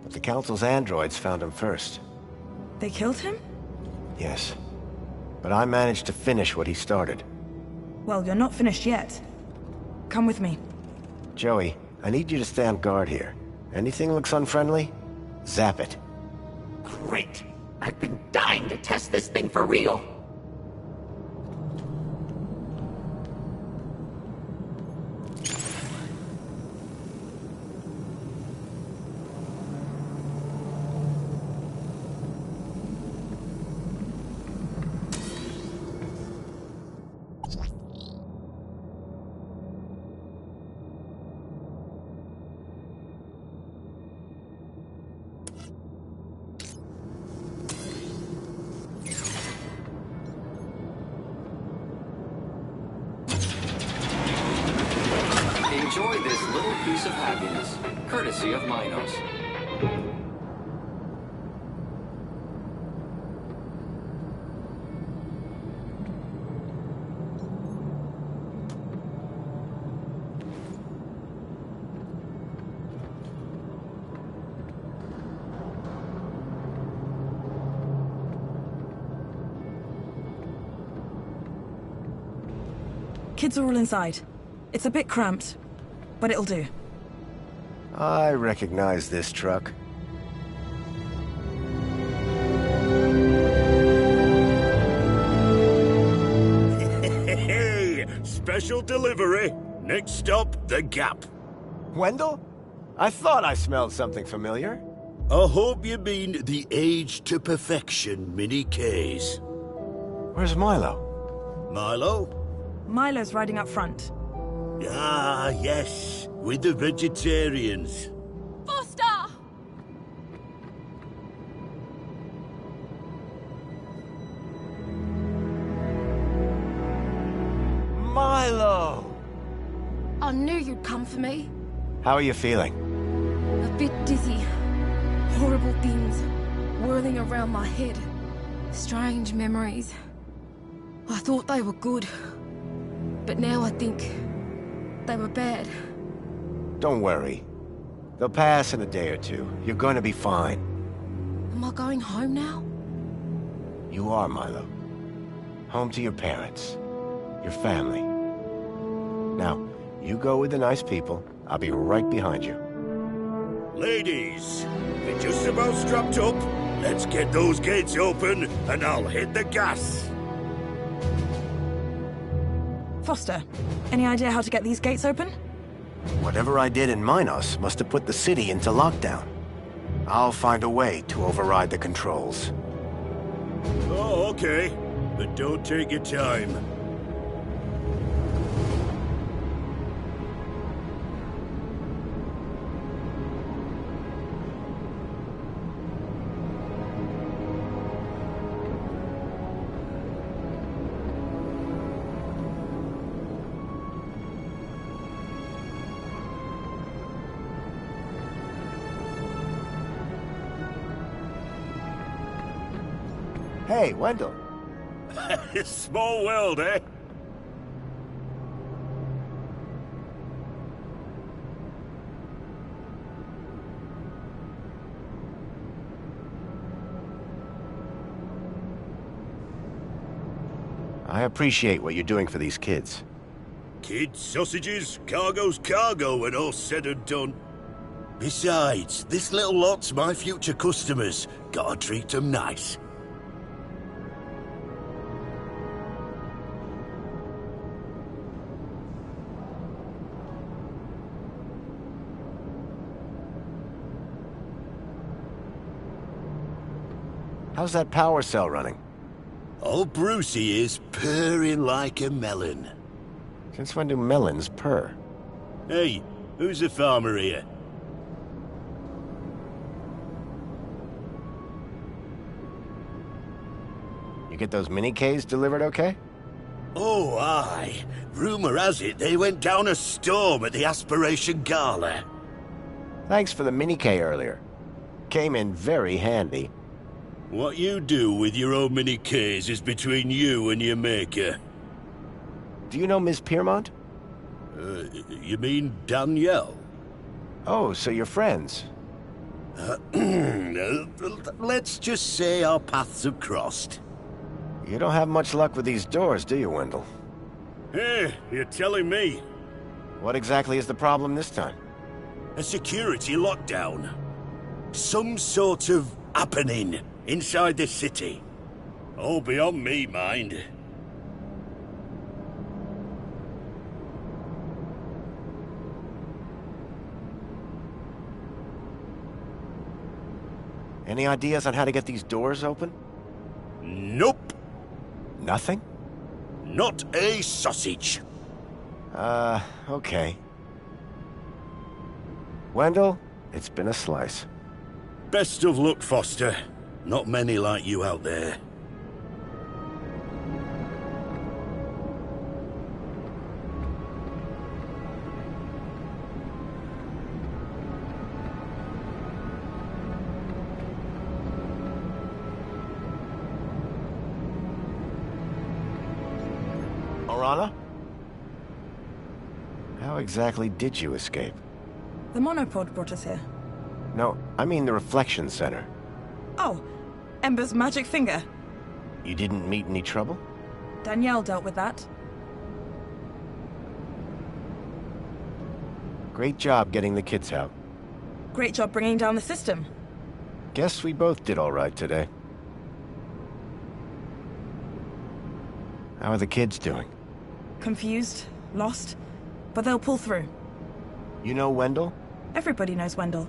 Speaker 2: But the Council's androids found him first.
Speaker 6: They killed him?
Speaker 2: Yes. But I managed to finish what he started.
Speaker 6: Well, you're not finished yet. Come with me.
Speaker 2: Joey, I need you to stand guard here. Anything looks unfriendly? Zap it.
Speaker 1: Great. I've been dying to test this thing for real.
Speaker 9: Enjoy this little piece of happiness, courtesy of Minos.
Speaker 6: Kids are all inside. It's a bit cramped, but it'll do.
Speaker 2: I recognize this truck.
Speaker 14: Hey, special delivery. Next stop, the Gap.
Speaker 2: Wendell? I thought I smelled something familiar.
Speaker 14: I hope you mean the Age to Perfection mini case.
Speaker 2: Where's Milo?
Speaker 14: Milo?
Speaker 6: Milo's riding up front.
Speaker 14: Ah, yes, with the vegetarians.
Speaker 10: Foster!
Speaker 2: Milo!
Speaker 10: I knew you'd come for me.
Speaker 2: How are you feeling?
Speaker 10: A bit dizzy. Horrible things whirling around my head. Strange memories. I thought they were good, but now I think they were bad.
Speaker 2: Don't worry. They'll pass in a day or two. You're going to be fine.
Speaker 10: Am I going home now?
Speaker 2: You are, Milo. Home to your parents. Your family. Now, you go with the nice people. I'll be right behind you.
Speaker 14: Ladies, we're just about strapped up. Let's get those gates open, and I'll hit the gas.
Speaker 6: Foster, any idea how to get these gates open?
Speaker 2: Whatever I did in Minos must have put the city into lockdown. I'll find a way to override the controls.
Speaker 14: Oh, okay. But don't take your time.
Speaker 2: Hey, Wendell.
Speaker 14: Small world, eh?
Speaker 2: I appreciate what you're doing for these kids.
Speaker 14: Kids, sausages, cargo's cargo when all's said and done. Besides, this little lot's my future customers. Gotta treat them nice.
Speaker 2: How's that power cell running?
Speaker 14: Old Brucey is purring like a melon.
Speaker 2: Since when do melons purr?
Speaker 14: Hey, who's the farmer here?
Speaker 2: You get those mini-Ks delivered okay?
Speaker 14: Oh, aye. Rumor has it they went down a storm at the Aspiration Gala.
Speaker 2: Thanks for the mini-K earlier. Came in very handy.
Speaker 14: What you do with your own mini-Ks is between you and your maker.
Speaker 2: Do you know Ms. Piermont?
Speaker 14: You mean Danielle?
Speaker 2: Oh, so you're friends?
Speaker 14: Let's just say our paths have crossed.
Speaker 2: You don't have much luck with these doors, do you, Wendell?
Speaker 14: Hey, you're telling me.
Speaker 2: What exactly is the problem this time?
Speaker 14: A security lockdown. Some sort of happening inside the city. All beyond me, mind.
Speaker 2: Any ideas on how to get these doors open?
Speaker 14: Nope.
Speaker 2: Nothing?
Speaker 14: Not a sausage.
Speaker 2: Okay. Wendell, it's been a slice.
Speaker 14: Best of luck, Foster. Not many like you out there.
Speaker 2: Orana? How exactly did you escape?
Speaker 6: The monopod brought us here.
Speaker 2: No, I mean the Reflection Center.
Speaker 6: Oh, Ember's magic finger.
Speaker 2: You didn't meet any trouble?
Speaker 6: Danielle dealt with that.
Speaker 2: Great job getting the kids out.
Speaker 6: Great job bringing down the system.
Speaker 2: Guess we both did all right today. How are the kids doing?
Speaker 6: Confused, lost, but they'll pull through.
Speaker 2: You know Wendell?
Speaker 6: Everybody knows Wendell.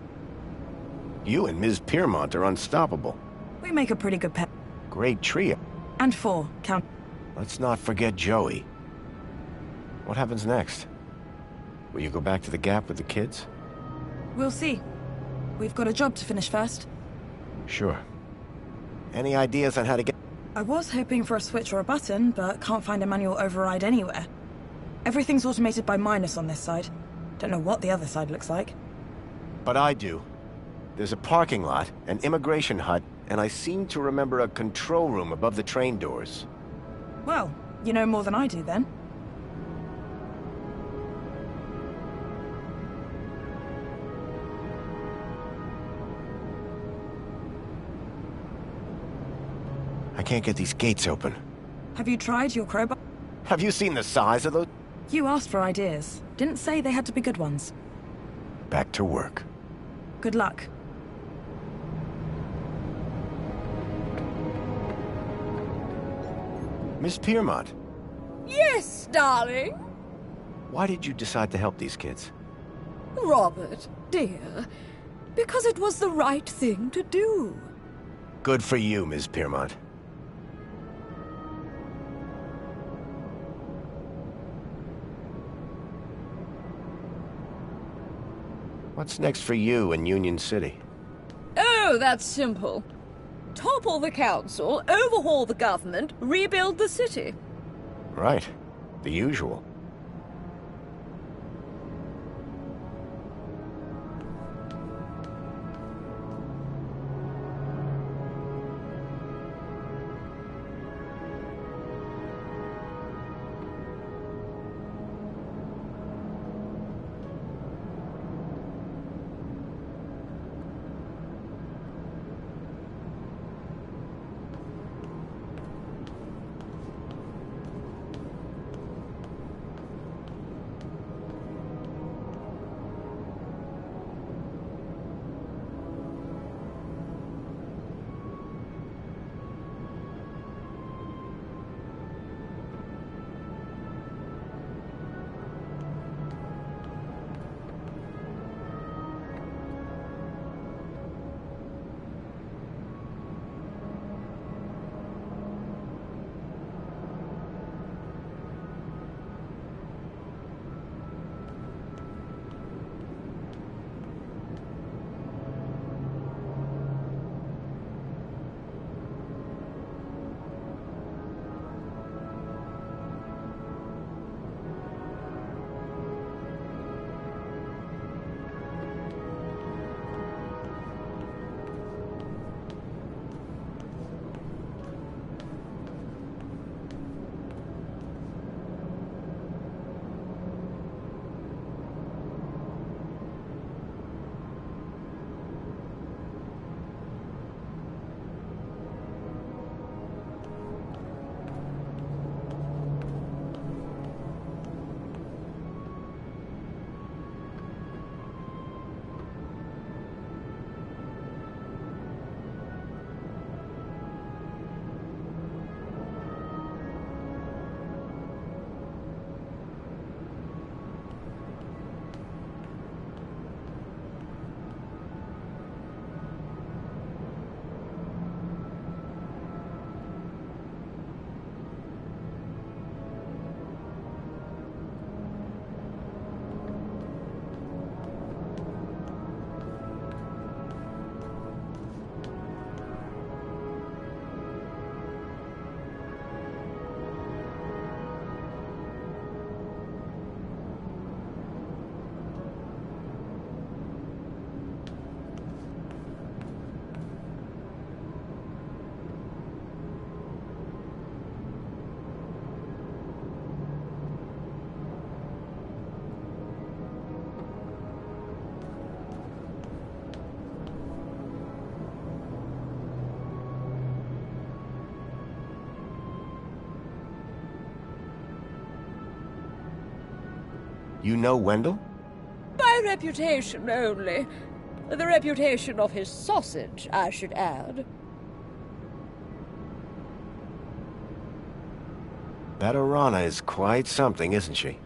Speaker 2: You and Ms. Piermont are unstoppable.
Speaker 6: We make a pretty good pair.
Speaker 2: Great trio.
Speaker 6: And 4, count.
Speaker 2: Let's not forget Joey. What happens next? Will you go back to the Gap with the kids?
Speaker 6: We'll see. We've got a job to finish first.
Speaker 2: Sure. Any ideas on how to get...
Speaker 6: I was hoping for a switch or a button, but can't find a manual override anywhere. Everything's automated by Minus on this side. Don't know what the other side looks like.
Speaker 2: But I do. There's a parking lot, an immigration hut, and I seem to remember a control room above the train doors.
Speaker 6: Well, you know more than I do then.
Speaker 2: I can't get these gates open.
Speaker 6: Have you tried your crowbar?
Speaker 2: Have you seen the size of those?
Speaker 6: You asked for ideas. Didn't say they had to be good ones.
Speaker 2: Back to work.
Speaker 6: Good luck.
Speaker 2: Miss Piermont,
Speaker 7: Yes, darling.
Speaker 2: why did you decide to help these kids?
Speaker 7: Robert, dear. Because it was the right thing to do.
Speaker 2: Good for you, Miss Piermont. What's next for you in Union City?
Speaker 7: Oh, that's simple. Topple the council, overhaul the government, rebuild the city.
Speaker 2: Right. The usual. You know Wendell?
Speaker 7: By reputation only. The reputation of his sausage, I should add.
Speaker 2: That Orana is quite something, isn't she?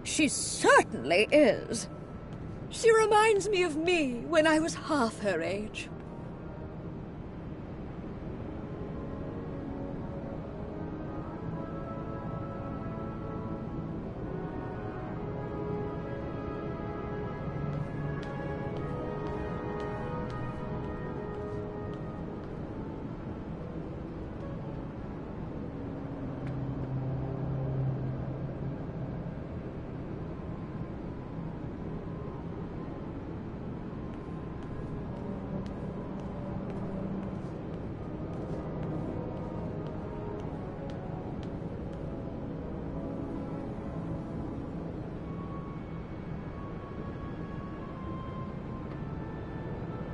Speaker 7: She certainly is. She reminds me of me when I was half her age.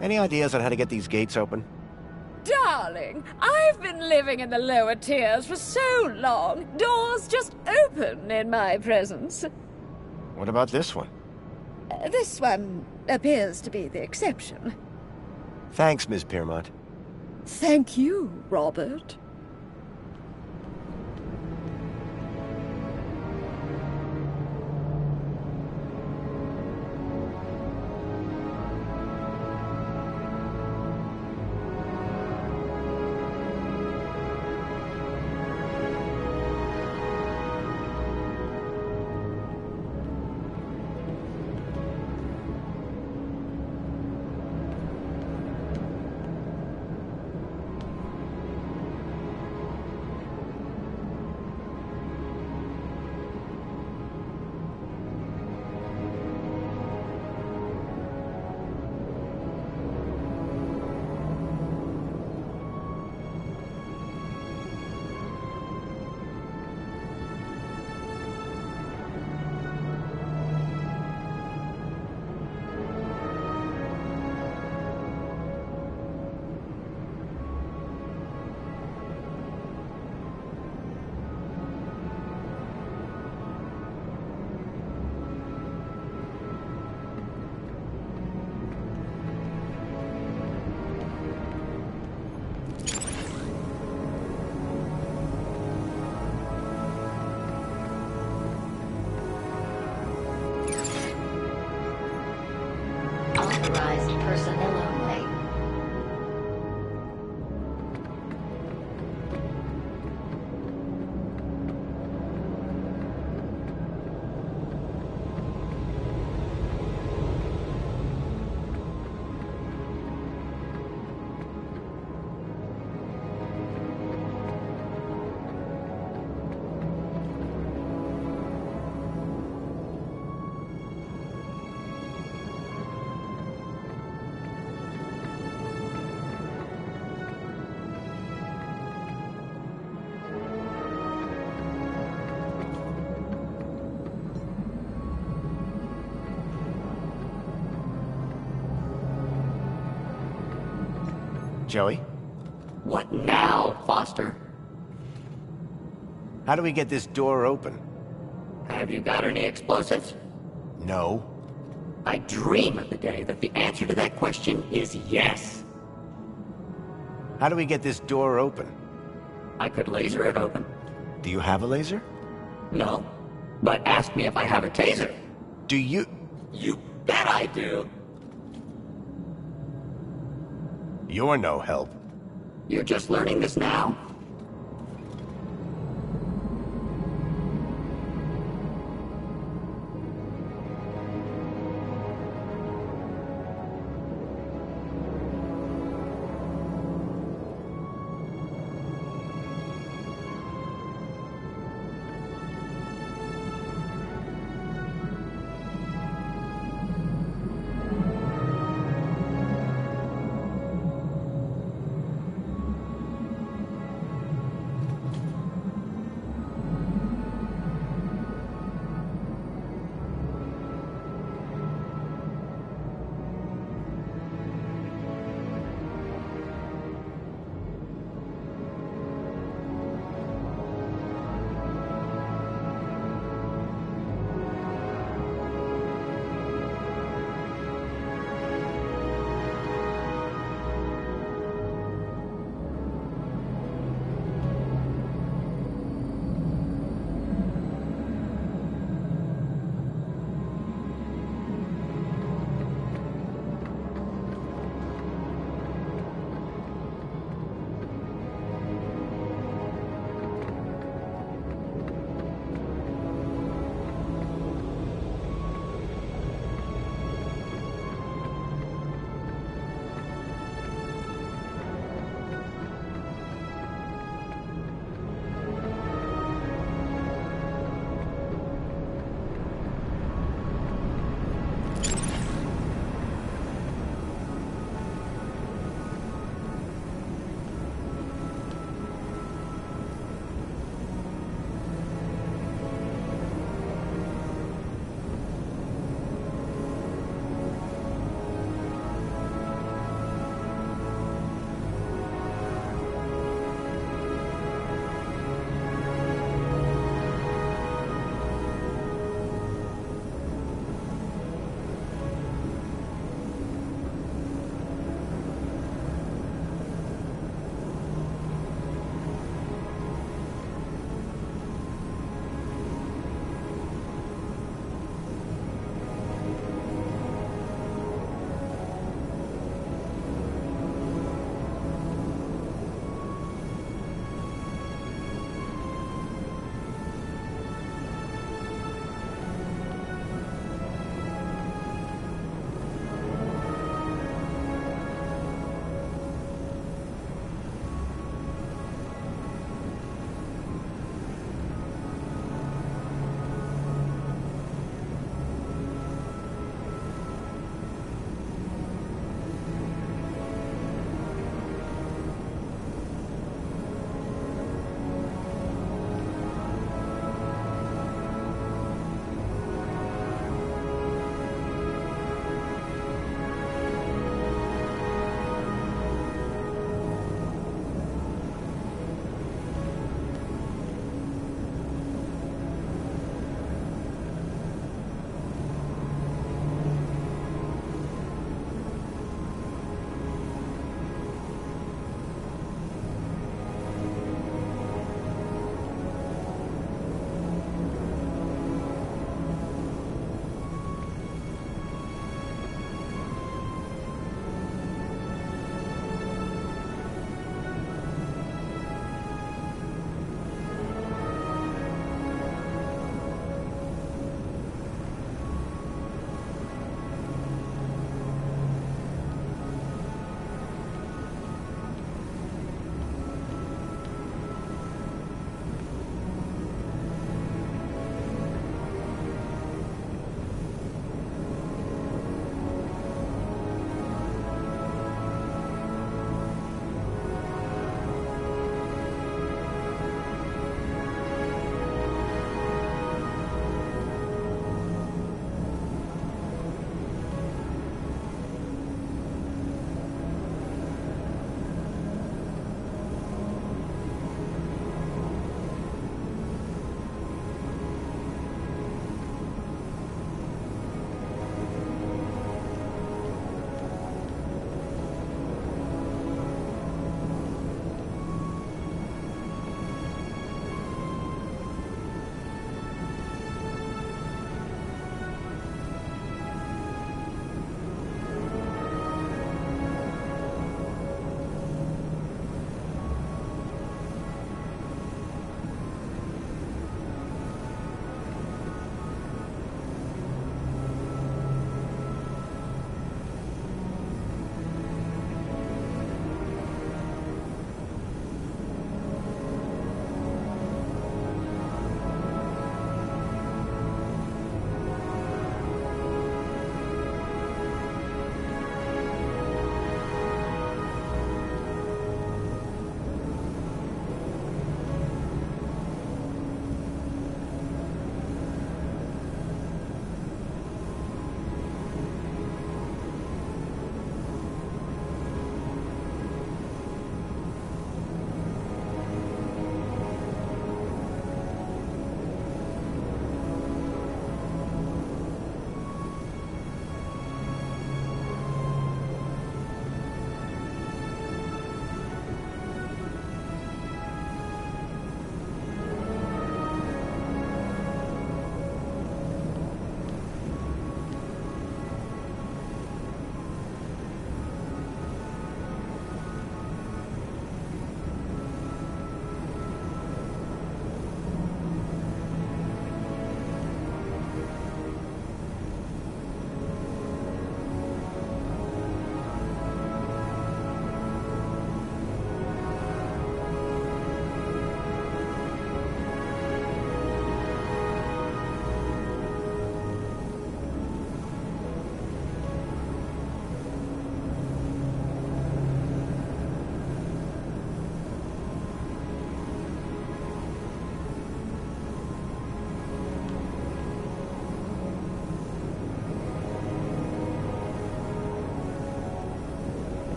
Speaker 2: Any ideas on how to get these gates open?
Speaker 7: Darling, I've been living in the lower tiers for so long, doors just open in my presence.
Speaker 2: What about this one?
Speaker 7: This one appears to be the exception.
Speaker 2: Thanks, Ms. Piermont.
Speaker 7: Thank you, Robert.
Speaker 12: Authorized personnel only.
Speaker 2: Joey?
Speaker 1: What now, Foster?
Speaker 2: How do we get this door open?
Speaker 1: Have you got any explosives?
Speaker 2: No.
Speaker 1: I dream of the day that the answer to that question is yes.
Speaker 2: How do we get this door open?
Speaker 1: I could laser it open.
Speaker 2: Do you have a laser?
Speaker 1: No. But ask me if I have a taser.
Speaker 2: Do you?
Speaker 1: You bet I do.
Speaker 2: You're no help.
Speaker 1: You're just learning this now.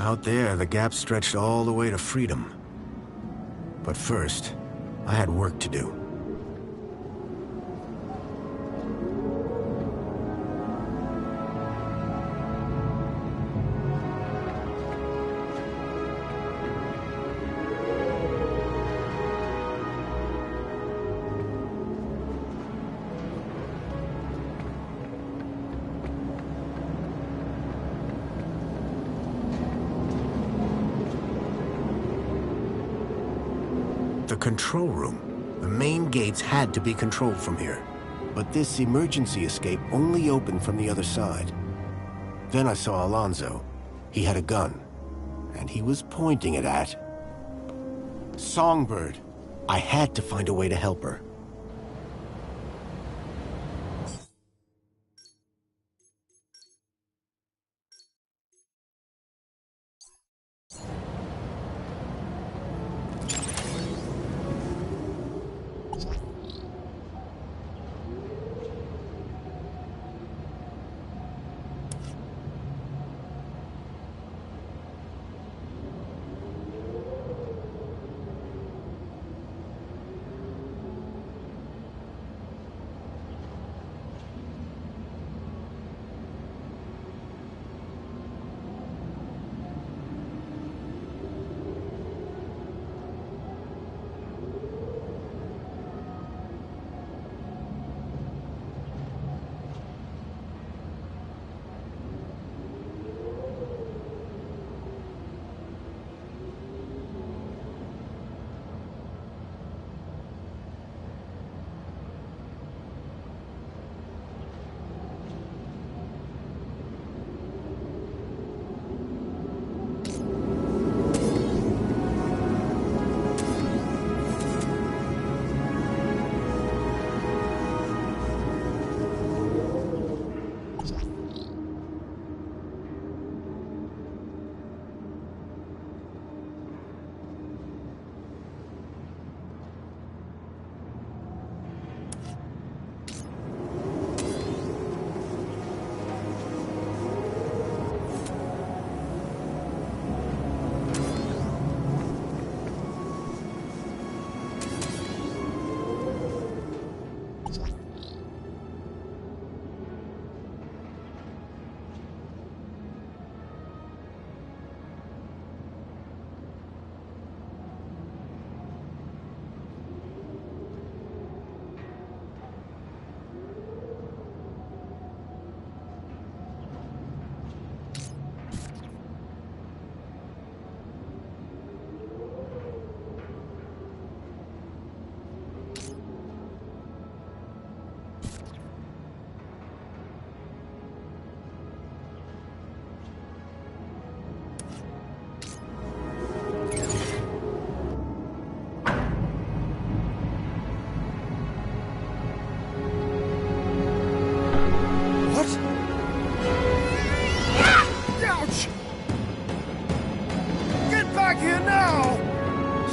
Speaker 2: Out there, the gap stretched all the way to freedom. But first, I had work to do. The control room. The main gates had to be controlled from here. But this emergency escape only opened from the other side. Then I saw Alonzo. He had a gun, and he was pointing it at Songbird. I had to find a way to help her.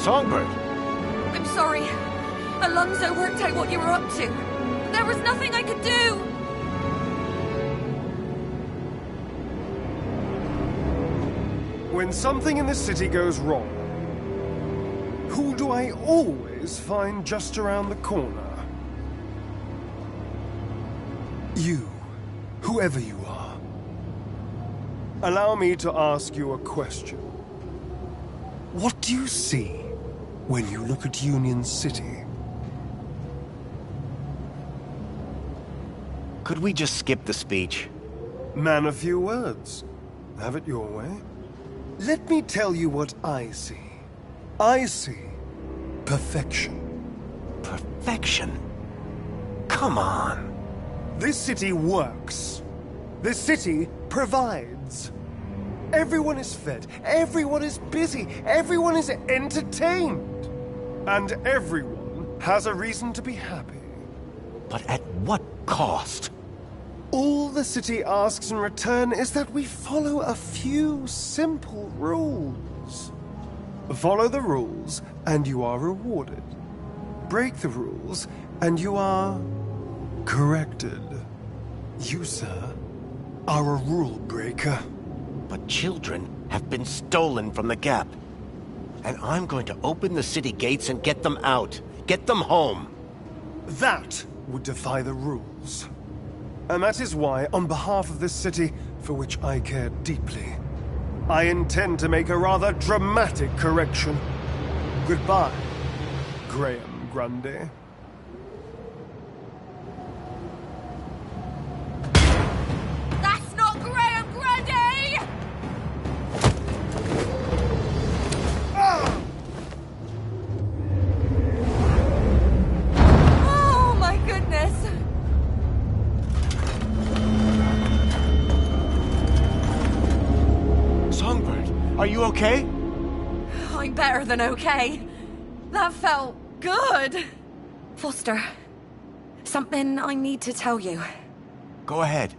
Speaker 2: Songbird!
Speaker 6: I'm sorry. Alonzo worked out what you were up to. There was nothing I could do!
Speaker 5: When something in the city goes wrong, who do I always find just around the corner? You, whoever you are. Allow me to ask you a question. What do you see when you look at Union City?
Speaker 2: Could we just skip the speech?
Speaker 5: Man of few words. Have it your way. Let me tell you what I see. I see perfection.
Speaker 2: Perfection? Come on.
Speaker 5: This city works. This city provides. Everyone is fed, everyone is busy, everyone is entertained. And everyone has a reason to be happy.
Speaker 2: But at what cost?
Speaker 5: All the city asks in return is that we follow a few simple rules. Follow the rules, and you are rewarded. Break the rules, and you are corrected. You, sir, are a rule breaker.
Speaker 2: But children have been stolen from the Gap. And I'm going to open the city gates and get them out. Get them home.
Speaker 5: That would defy the rules. And that is why, on behalf of this city, for which I care deeply, I intend to make a rather dramatic correction. Goodbye, Graham Grundy.
Speaker 6: That's not Graham Grundy! Oh my goodness!
Speaker 2: Songbird, are you okay?
Speaker 6: I'm better than okay. That felt good. Foster, something I need to tell you.
Speaker 2: Go ahead.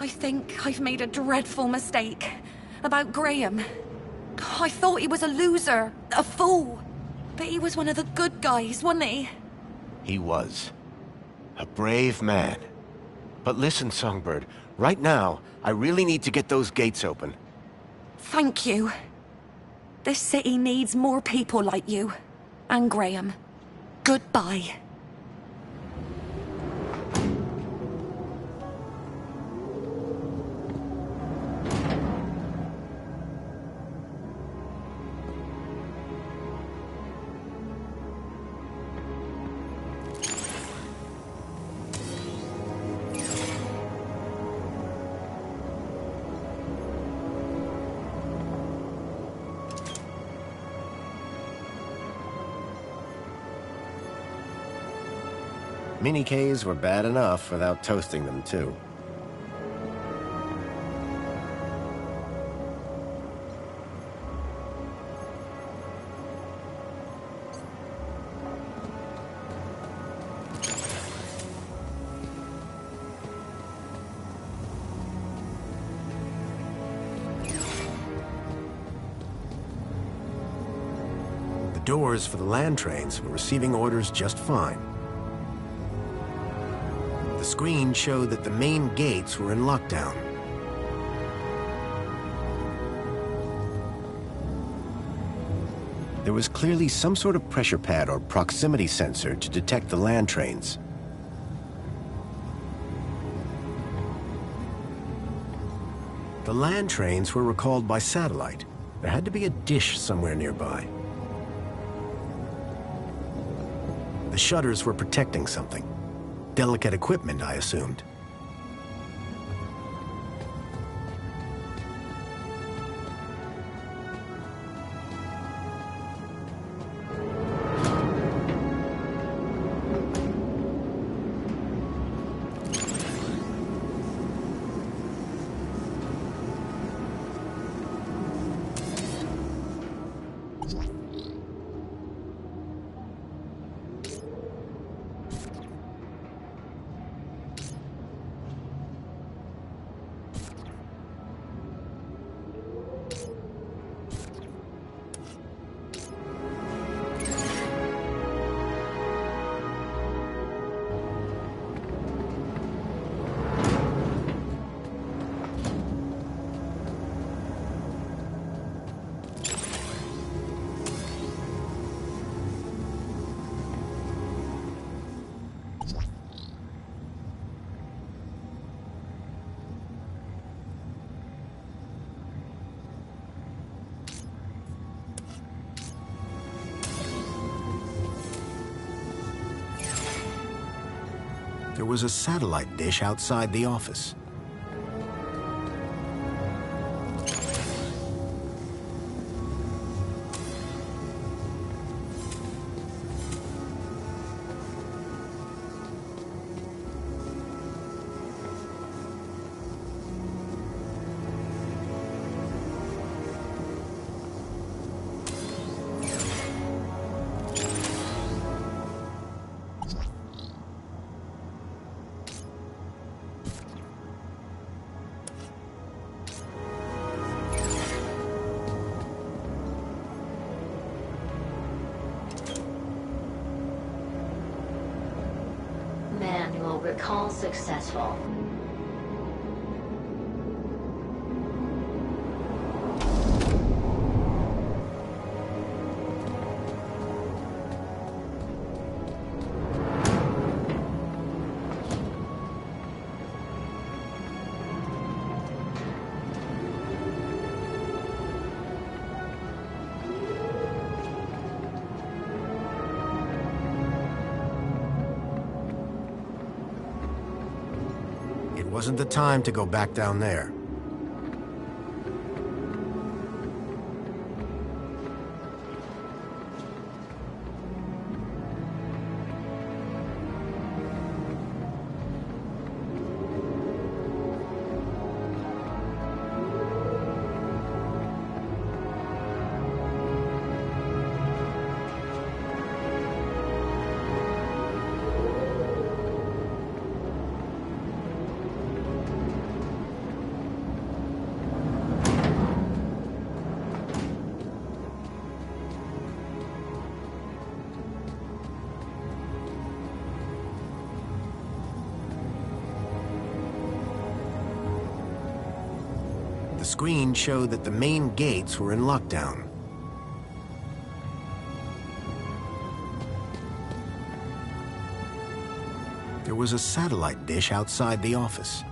Speaker 6: I think I've made a dreadful mistake about Graham. I thought he was a loser, a fool. But he was one of the good guys, wasn't he?
Speaker 2: He was. A brave man. But listen, Songbird, right now, I really need to get those gates open.
Speaker 6: Thank you. This city needs more people like you. And Graham. Goodbye.
Speaker 2: Mini-Ks were bad enough without toasting them, too. The doors for the land trains were receiving orders just fine. The screen showed that the main gates were in lockdown. There was clearly some sort of pressure pad or proximity sensor to detect the land trains. The land trains were recalled by satellite. There had to be a dish somewhere nearby. The shutters were protecting something. Delicate equipment, I assumed. There was a satellite dish outside the office.
Speaker 12: Manual recall successful.
Speaker 2: wasn't the time to go back down there. The screen showed that the main gates were in lockdown. There was a satellite dish outside the office.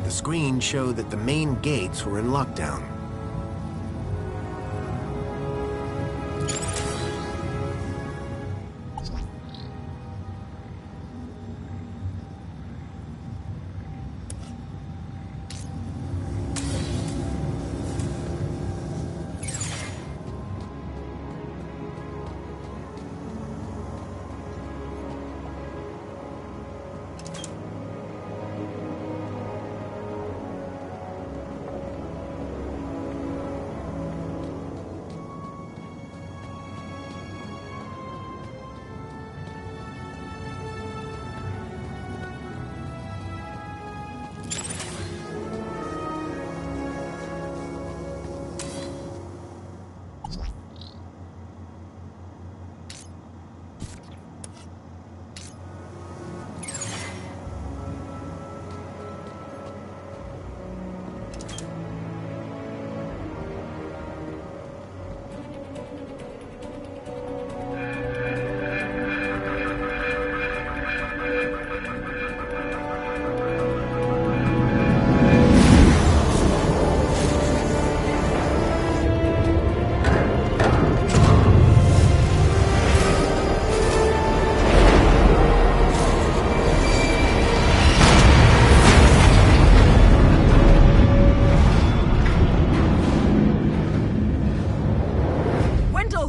Speaker 2: The screen showed that the main gates were in lockdown.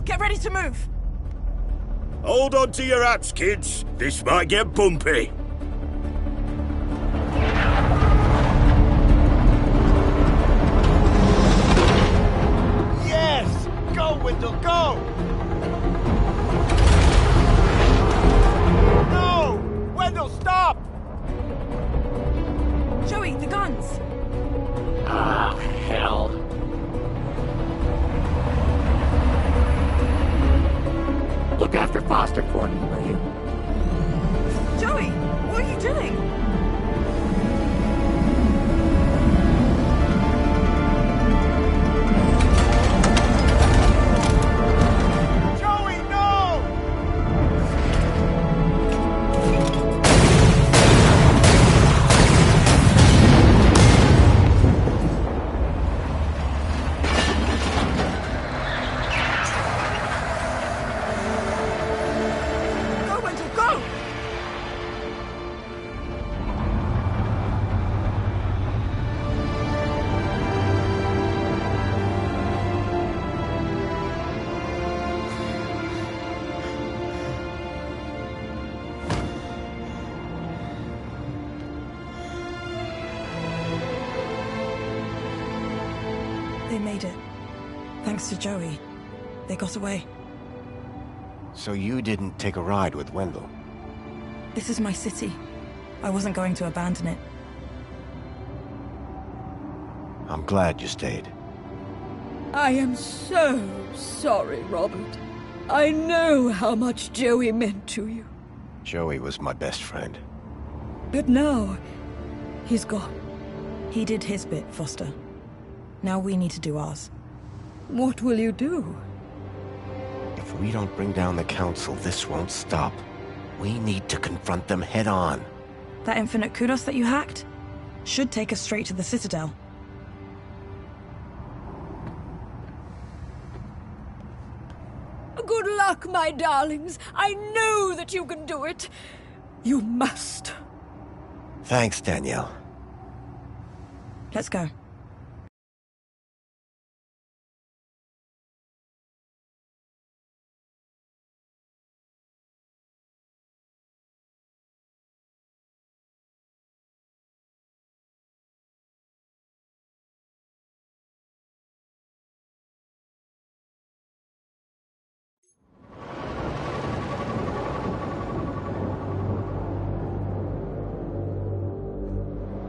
Speaker 15: get ready to move!
Speaker 14: Hold on to your hats, kids. This might get bumpy.
Speaker 16: Yes! Go, Wendell, go! No! Wendell, stop!
Speaker 15: Joey, the guns!
Speaker 1: Ah, hell. Look after Foster for me, will you?
Speaker 15: Joey, what are you doing?
Speaker 16: Joey, no!
Speaker 15: Go, Wendell, go! They made it. Thanks to Joey. They got away.
Speaker 2: So you didn't take a ride with Wendell?
Speaker 15: This is my city. I wasn't going to abandon it.
Speaker 2: I'm glad you stayed.
Speaker 7: I am so sorry, Robert. I know how much Joey meant to you.
Speaker 2: Joey was my best friend.
Speaker 7: But now, he's gone.
Speaker 15: He did his bit, Foster. Now we need to do ours.
Speaker 7: What will you do?
Speaker 2: If we don't bring down the Council, this won't stop. We need to confront them head on.
Speaker 15: That infinite kudos that you hacked should take us straight to the Citadel.
Speaker 7: Good luck, my darlings. I know that you can do it. You must.
Speaker 2: Thanks, Danielle.
Speaker 15: Let's go.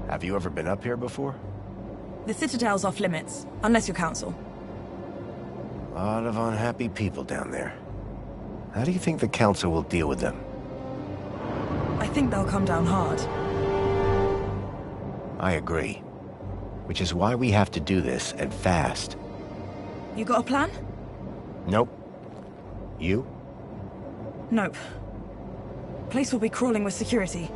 Speaker 2: Have you ever been up here before?
Speaker 15: The Citadel's off limits, unless you're Council.
Speaker 2: A lot of unhappy people down there. How do you think the Council will deal with them?
Speaker 15: I think they'll come down hard.
Speaker 2: I agree. Which is why we have to do this, and fast.
Speaker 15: You got a plan?
Speaker 2: Nope. You?
Speaker 15: Nope. Place will be crawling with security.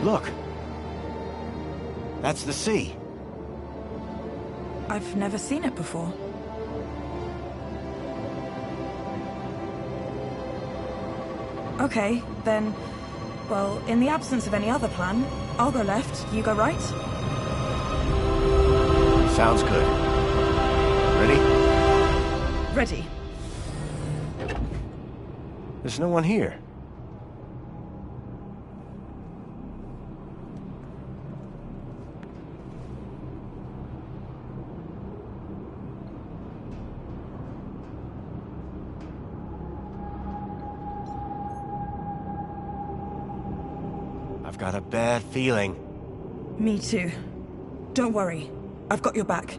Speaker 2: Look! That's the sea.
Speaker 15: I've never seen it before. Okay, then... Well, in the absence of any other plan, I'll go left, you go right?
Speaker 2: Sounds good. Ready?
Speaker 15: Ready.
Speaker 2: There's no one here. I've got a bad feeling.
Speaker 15: Me too. Don't worry. I've got your back.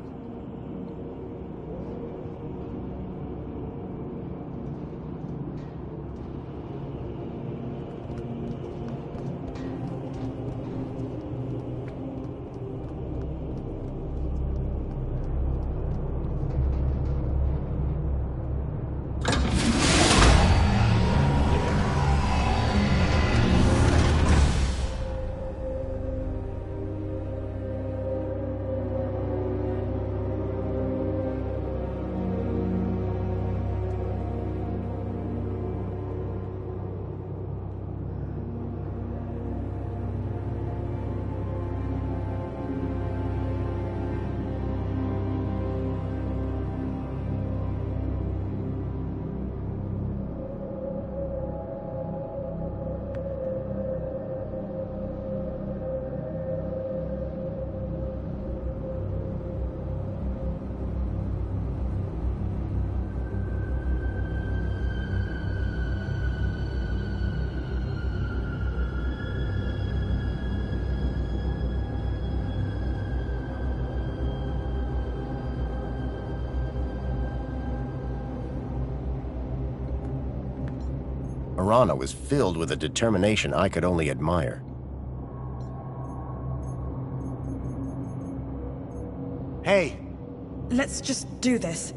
Speaker 2: Arana was filled with a determination I could only admire. Hey!
Speaker 15: Let's just do this.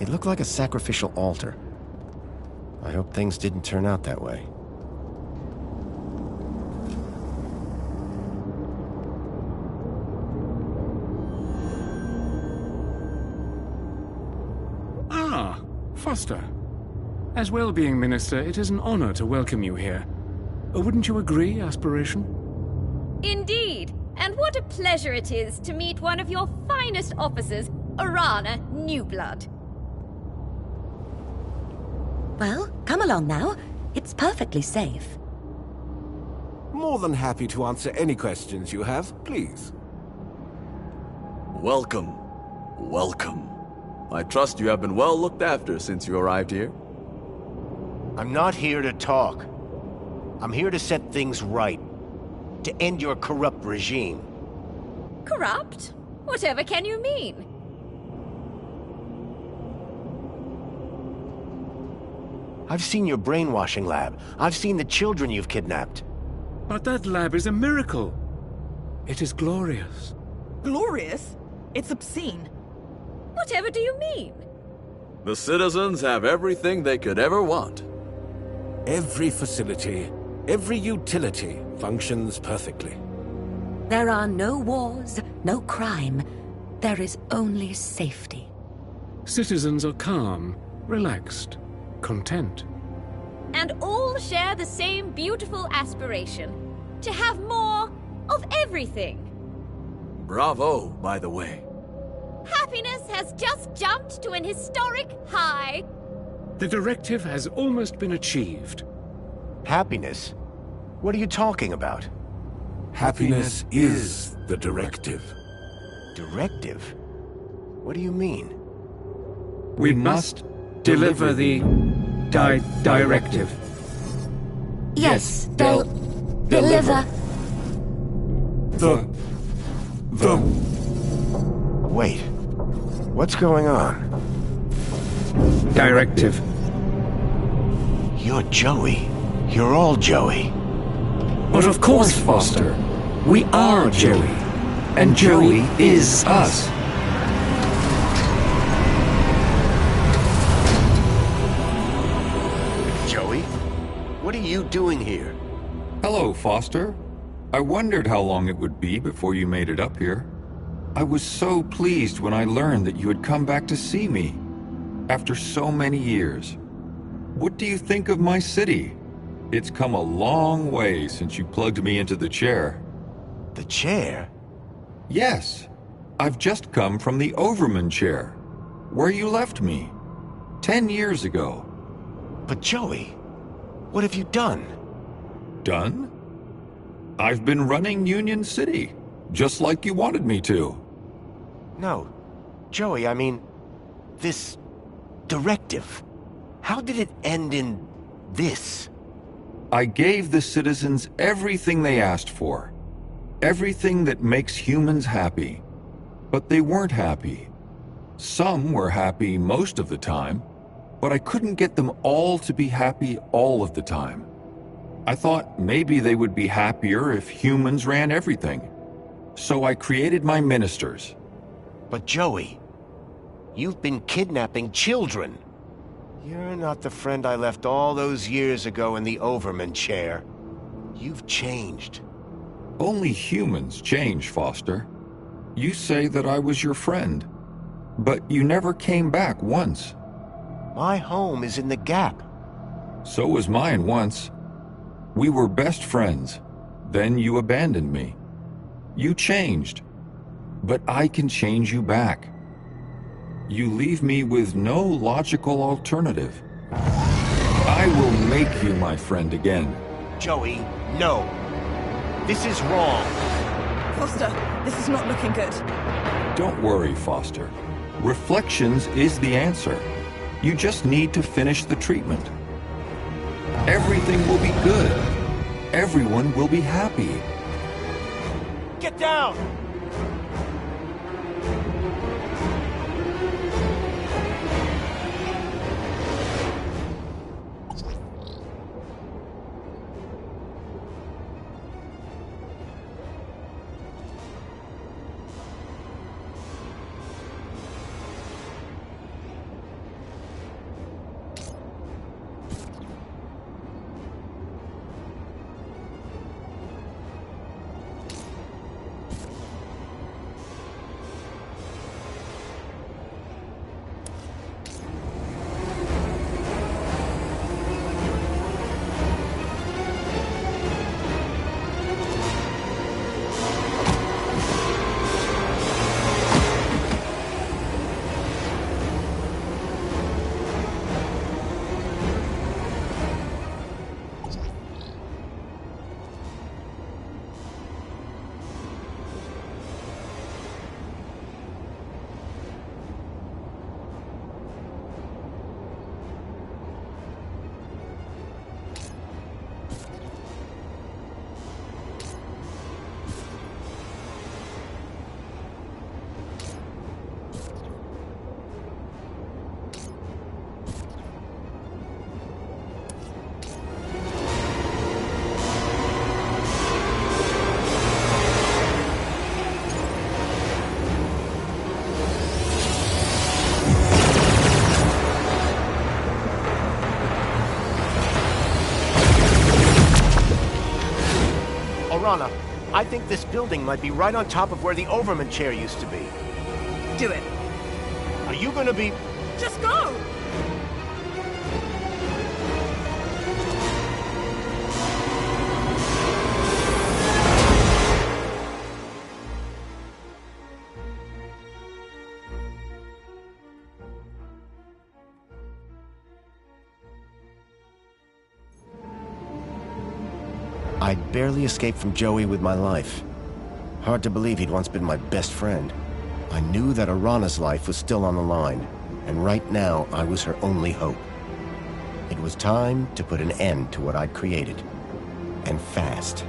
Speaker 2: It looked like a sacrificial altar. I hope things didn't turn out that way.
Speaker 17: Ah, Foster. As well-being minister, it is an honor to welcome you here. Wouldn't you agree, Aspiration?
Speaker 18: Indeed, and what a pleasure it is to meet one of your finest officers, Arana Newblood.
Speaker 19: Well, come along now. It's perfectly safe.
Speaker 3: More than happy to answer any questions you have, please.
Speaker 20: Welcome. Welcome. I trust you have been well looked after since you arrived here.
Speaker 2: I'm not here to talk. I'm here to set things right. To end your corrupt regime.
Speaker 18: Corrupt? Whatever can you mean?
Speaker 2: I've seen your brainwashing lab. I've seen the children you've kidnapped.
Speaker 17: But that lab is a miracle. It is glorious.
Speaker 15: Glorious? It's obscene.
Speaker 18: Whatever do you mean?
Speaker 20: The citizens have everything they could ever want.
Speaker 3: Every facility, every utility functions perfectly.
Speaker 19: There are no wars, no crime. There is only safety.
Speaker 17: Citizens are calm, relaxed, content.
Speaker 18: And all share the same beautiful aspiration. To have more of everything.
Speaker 20: Bravo, by the way.
Speaker 18: Happiness has just jumped to an historic high.
Speaker 17: The directive has almost been achieved.
Speaker 2: Happiness? What are you talking about?
Speaker 3: Happiness is the directive.
Speaker 2: Directive? What do you mean?
Speaker 17: We must deliver the directive.
Speaker 19: Yes, they'll deliver.
Speaker 2: Wait. What's going on?
Speaker 17: Directive.
Speaker 2: You're Joey. You're all Joey.
Speaker 4: But of course, Foster. We are Joey. And Joey is us.
Speaker 2: Joey? What are you doing here?
Speaker 8: Hello, Foster. I wondered how long it would be before you made it up here. I was so pleased when I learned that you had come back to see me. After so many years. What do you think of my city? It's come a long way since you plugged me into the chair.
Speaker 2: The chair?
Speaker 8: Yes. I've just come from the Overman chair, where you left me 10 years ago.
Speaker 2: But Joey, what have you done?
Speaker 8: Done? I've been running Union City, just like you wanted me to.
Speaker 2: No. Joey, I mean, this directive. How did it end in this?
Speaker 8: I gave the citizens everything they asked for. Everything that makes humans happy. But they weren't happy. Some were happy most of the time, but I couldn't get them all to be happy all of the time. I thought maybe they would be happier if humans ran everything. So I created my ministers.
Speaker 2: But Joey, you've been kidnapping children. You're not the friend I left all those years ago in the Overman chair. You've changed.
Speaker 8: Only humans change, Foster. You say that I was your friend, but you never came back once.
Speaker 2: My home is in the Gap.
Speaker 8: So was mine once. We were best friends. Then you abandoned me. You changed. But I can change you back. You leave me with no logical alternative. I will make you my friend again.
Speaker 2: Joey, no. This is wrong.
Speaker 15: Foster, this is not looking good.
Speaker 8: Don't worry, Foster. Reflections is the answer. You just need to finish the treatment. Everything will be good. Everyone will be happy.
Speaker 16: Get down!
Speaker 2: Orana, I think this building might be right on top of where the Overman chair used to be.
Speaker 15: Do it.
Speaker 2: Are you gonna be...
Speaker 15: Just go!
Speaker 2: I'd barely escaped from Joey with my life. Hard to believe he'd once been my best friend. I knew that Orana's life was still on the line, and right now I was her only hope. It was time to put an end to what I'd created. And fast.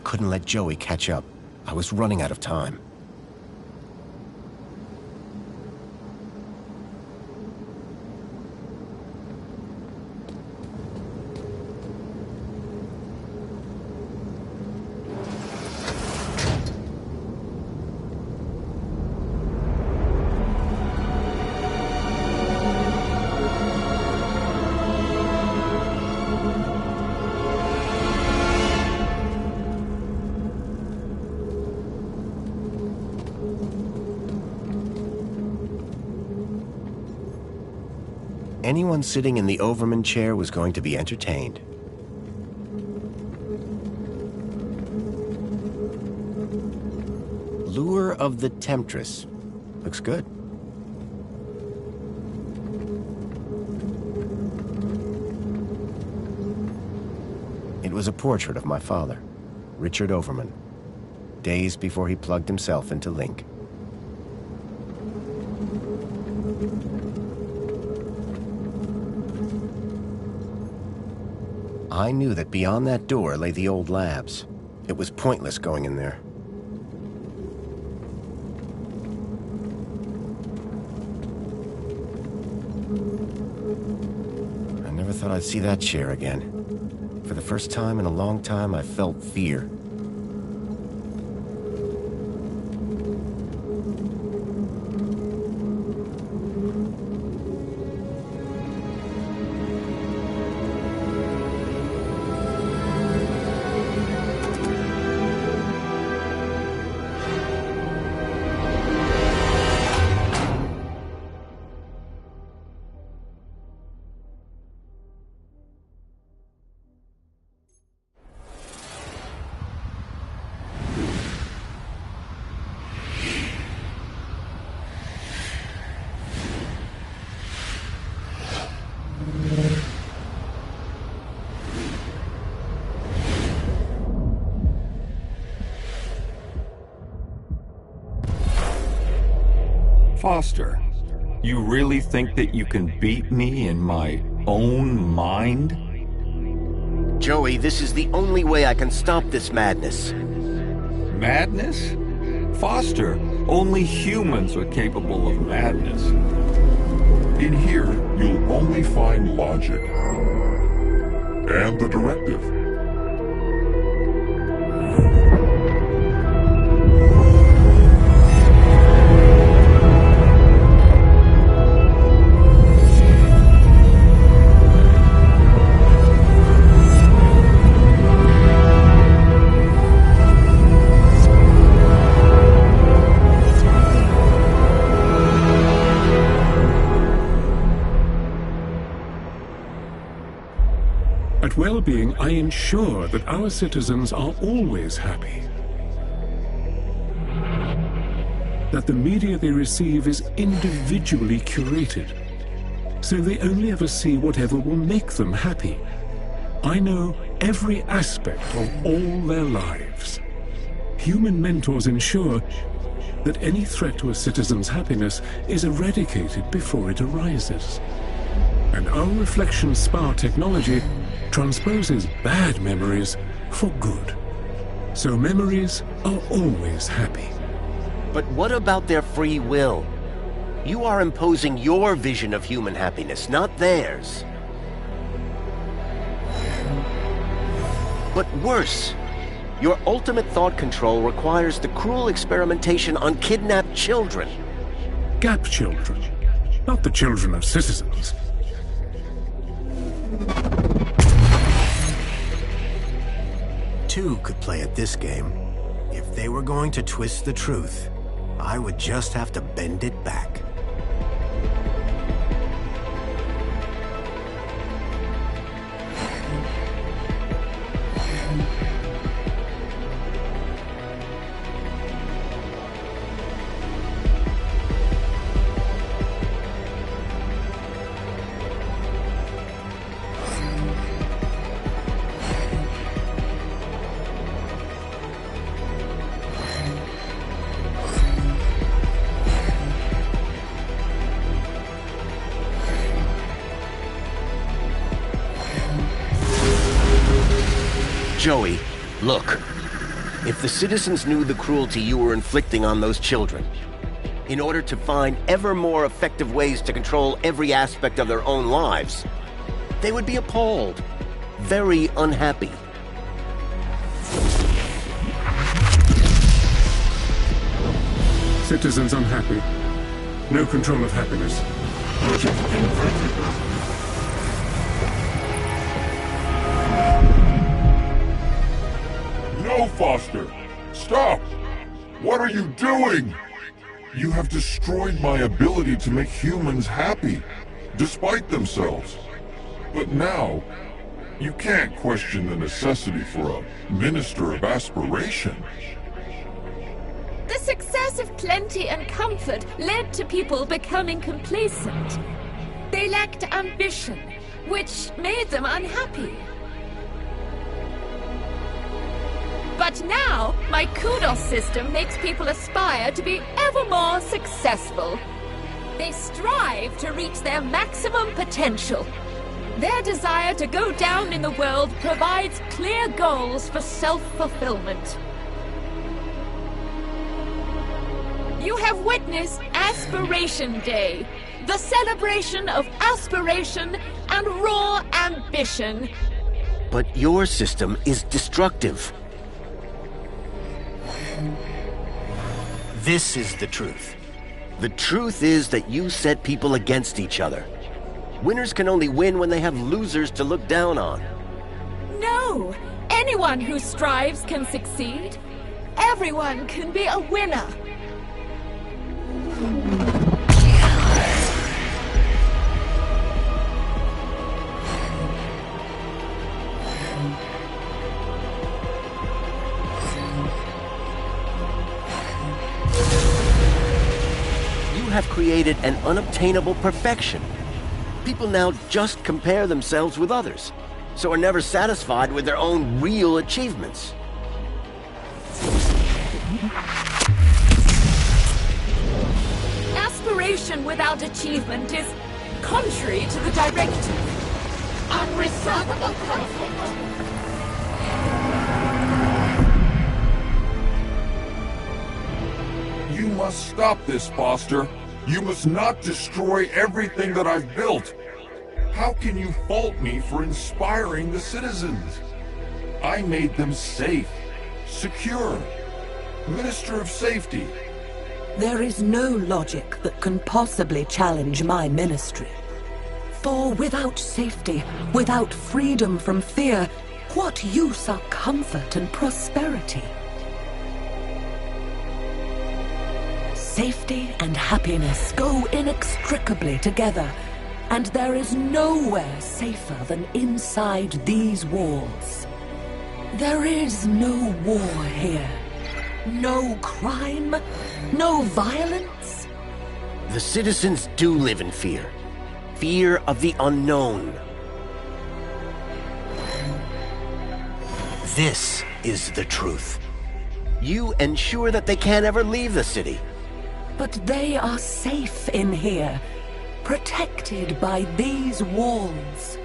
Speaker 2: Couldn't let Joey catch up. I was running out of time. Anyone sitting in the Overman chair was going to be entertained. Lure of the Temptress. Looks good. It was a portrait of my father, Richard Overman, days before he plugged himself into Link. I knew that beyond that door lay the old labs. It was pointless going in there. I never thought I'd see that chair again. For the first time in a long time, I felt fear.
Speaker 8: Foster, you really think that you can beat me in my own mind?
Speaker 2: Joey, this is the only way I can stop this madness.
Speaker 8: Madness? Foster, only humans are capable of madness.
Speaker 21: In here, you'll only find logic. And the directive.
Speaker 17: At Well-Being, I ensure that our citizens are always happy. That the media they receive is individually curated, so they only ever see whatever will make them happy. I know every aspect of all their lives. Human mentors ensure that any threat to a citizen's happiness is eradicated before it arises. And our Reflection Spa technology transposes bad memories for good. So memories are always happy.
Speaker 2: But what about their free will? You are imposing your vision of human happiness, not theirs. But worse, your ultimate thought control requires the cruel experimentation on kidnapped children.
Speaker 17: GAP children, not the children of citizens.
Speaker 2: Two could play at this game. If they were going to twist the truth, I would just have to bend it back. Joey, look. If the citizens knew the cruelty you were inflicting on those children, in order to find ever more effective ways to control every aspect of their own lives, they would be appalled, very unhappy.
Speaker 17: Citizens unhappy. No control of happiness.
Speaker 21: No, Foster! Stop! What are you doing? You have destroyed my ability to make humans happy, despite themselves. But now, you can't question the necessity for a minister of aspiration.
Speaker 10: The success of plenty and comfort led to people becoming complacent. They lacked ambition, which made them unhappy. But now, my kudos system makes people aspire to be ever more successful. They strive to reach their maximum potential. Their desire to go down in the world provides clear goals for self-fulfillment. You have witnessed Aspiration Day, the celebration of aspiration and raw ambition.
Speaker 2: But your system is destructive. This is the truth. The truth is that you set people against each other. Winners can only win when they have losers to look down on.
Speaker 10: No! Anyone who strives can succeed. Everyone can be a winner.
Speaker 2: You have created an unobtainable perfection. People now just compare themselves with others, so are never satisfied with their own real achievements.
Speaker 7: Cooperation without achievement is contrary to the directive.
Speaker 1: Unresolvable conflict.
Speaker 21: You must stop this, Foster. You must not destroy everything that I've built. How can you fault me for inspiring the citizens? I made them safe, secure. Minister of Safety.
Speaker 19: There is no logic that can possibly challenge my ministry. For without safety, without freedom from fear, what use are comfort and prosperity? Safety and happiness go inextricably together, and there is nowhere safer than inside these walls. There is no war here. No crime, no violence.
Speaker 2: The citizens do live in fear. Fear of the unknown. This is the truth. You ensure that they can't ever leave the city.
Speaker 19: But they are safe in here, protected by these walls.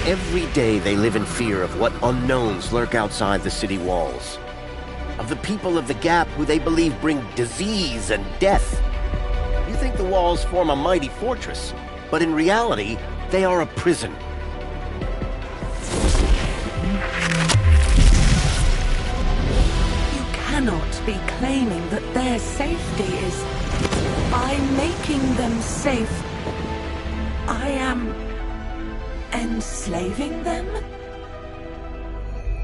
Speaker 2: Every day they live in fear of what unknowns lurk outside the city walls. Of the people of the Gap who they believe bring disease and death. You think the walls form a mighty fortress, but in reality, they are a prison.
Speaker 19: You cannot be claiming that their safety is... By making them safe, I am... enslaving them?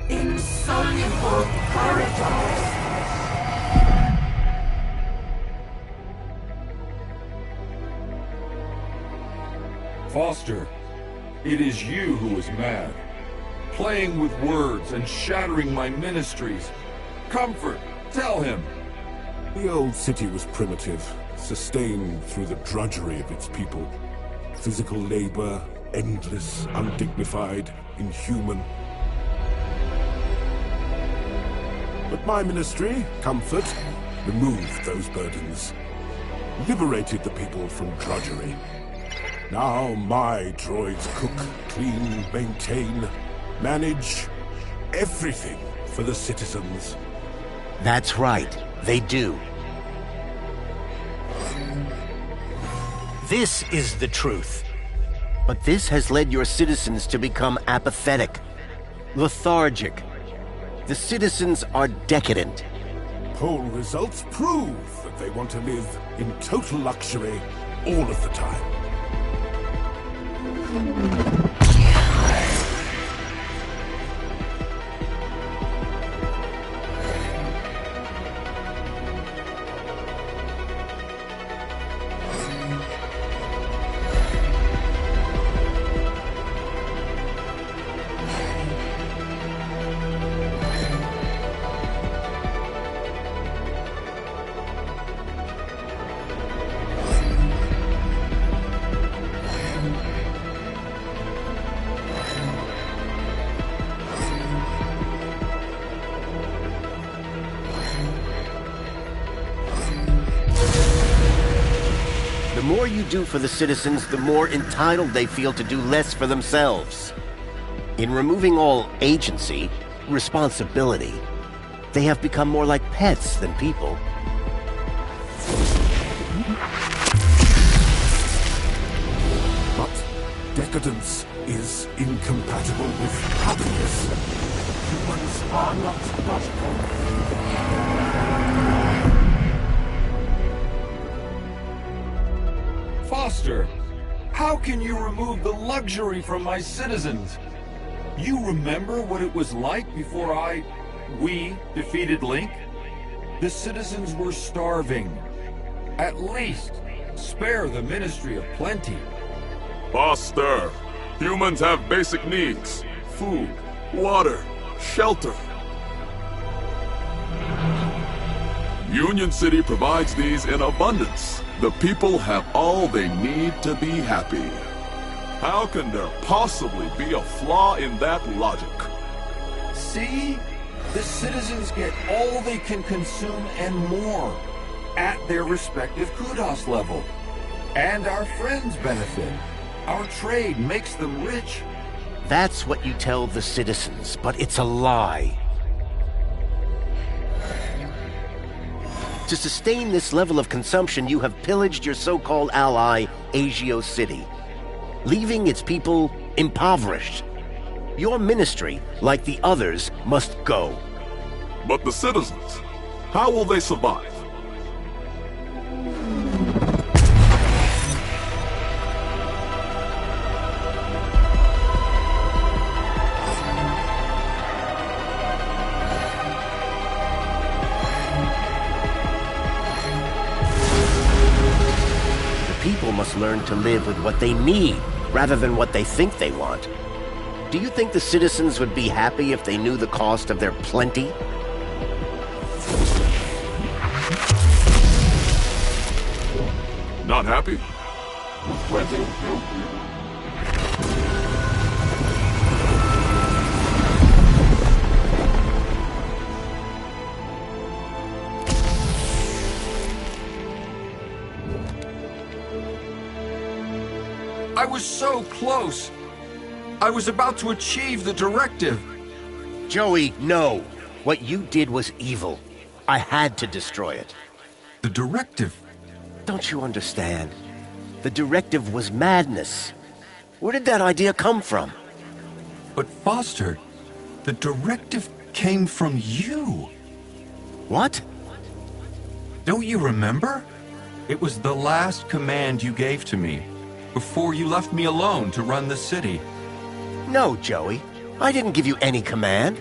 Speaker 19: Insoluble paradox!
Speaker 21: Foster, it is you who is mad. Playing with words and shattering my ministries. Comfort, tell him.
Speaker 3: The old city was primitive, sustained through the drudgery of its people. Physical labor, endless, undignified, inhuman. But my ministry, Comfort, removed those burdens, liberated the people from drudgery. Now my droids cook, clean, maintain, manage everything for the citizens.
Speaker 2: That's right, they do. This is the truth. But this has led your citizens to become apathetic, lethargic. The citizens are decadent.
Speaker 3: Poll results prove that they want to live in total luxury all of the time.
Speaker 2: The more you do for the citizens, the more entitled they feel to do less for themselves. In removing all agency, responsibility, they have become more like pets than people.
Speaker 3: But decadence is incompatible with happiness. Humans are not logical.
Speaker 8: Foster, how can you remove the luxury from my citizens? You remember what it was like before we defeated Link? The citizens were starving. At least, spare the Ministry of Plenty.
Speaker 21: Foster, humans have basic needs. Food, water, shelter. Union City provides these in abundance. The people have all they need to be happy. How can there possibly be a flaw in that logic?
Speaker 8: See? The citizens get all they can consume and more, at their respective kudos level. And our friends benefit. Our trade makes them rich.
Speaker 2: That's what you tell the citizens, but it's a lie. To sustain this level of consumption, you have pillaged your so-called ally, Agio City, leaving its people impoverished. Your ministry, like the others, must go.
Speaker 21: But the citizens, how will they survive?
Speaker 2: People must learn to live with what they need, rather than what they think they want. Do you think the citizens would be happy if they knew the cost of their plenty?
Speaker 21: Not happy? Plenty.
Speaker 8: I was so close. I was about to achieve the directive.
Speaker 2: Joey, no. What you did was evil. I had to destroy it.
Speaker 8: The directive?
Speaker 2: Don't you understand? The directive was madness. Where did that idea come from?
Speaker 8: But Foster, the directive came from you.
Speaker 2: What?
Speaker 8: Don't you remember? It was the last command you gave to me, before you left me alone to run the city.
Speaker 2: No, Joey. I didn't give you any command.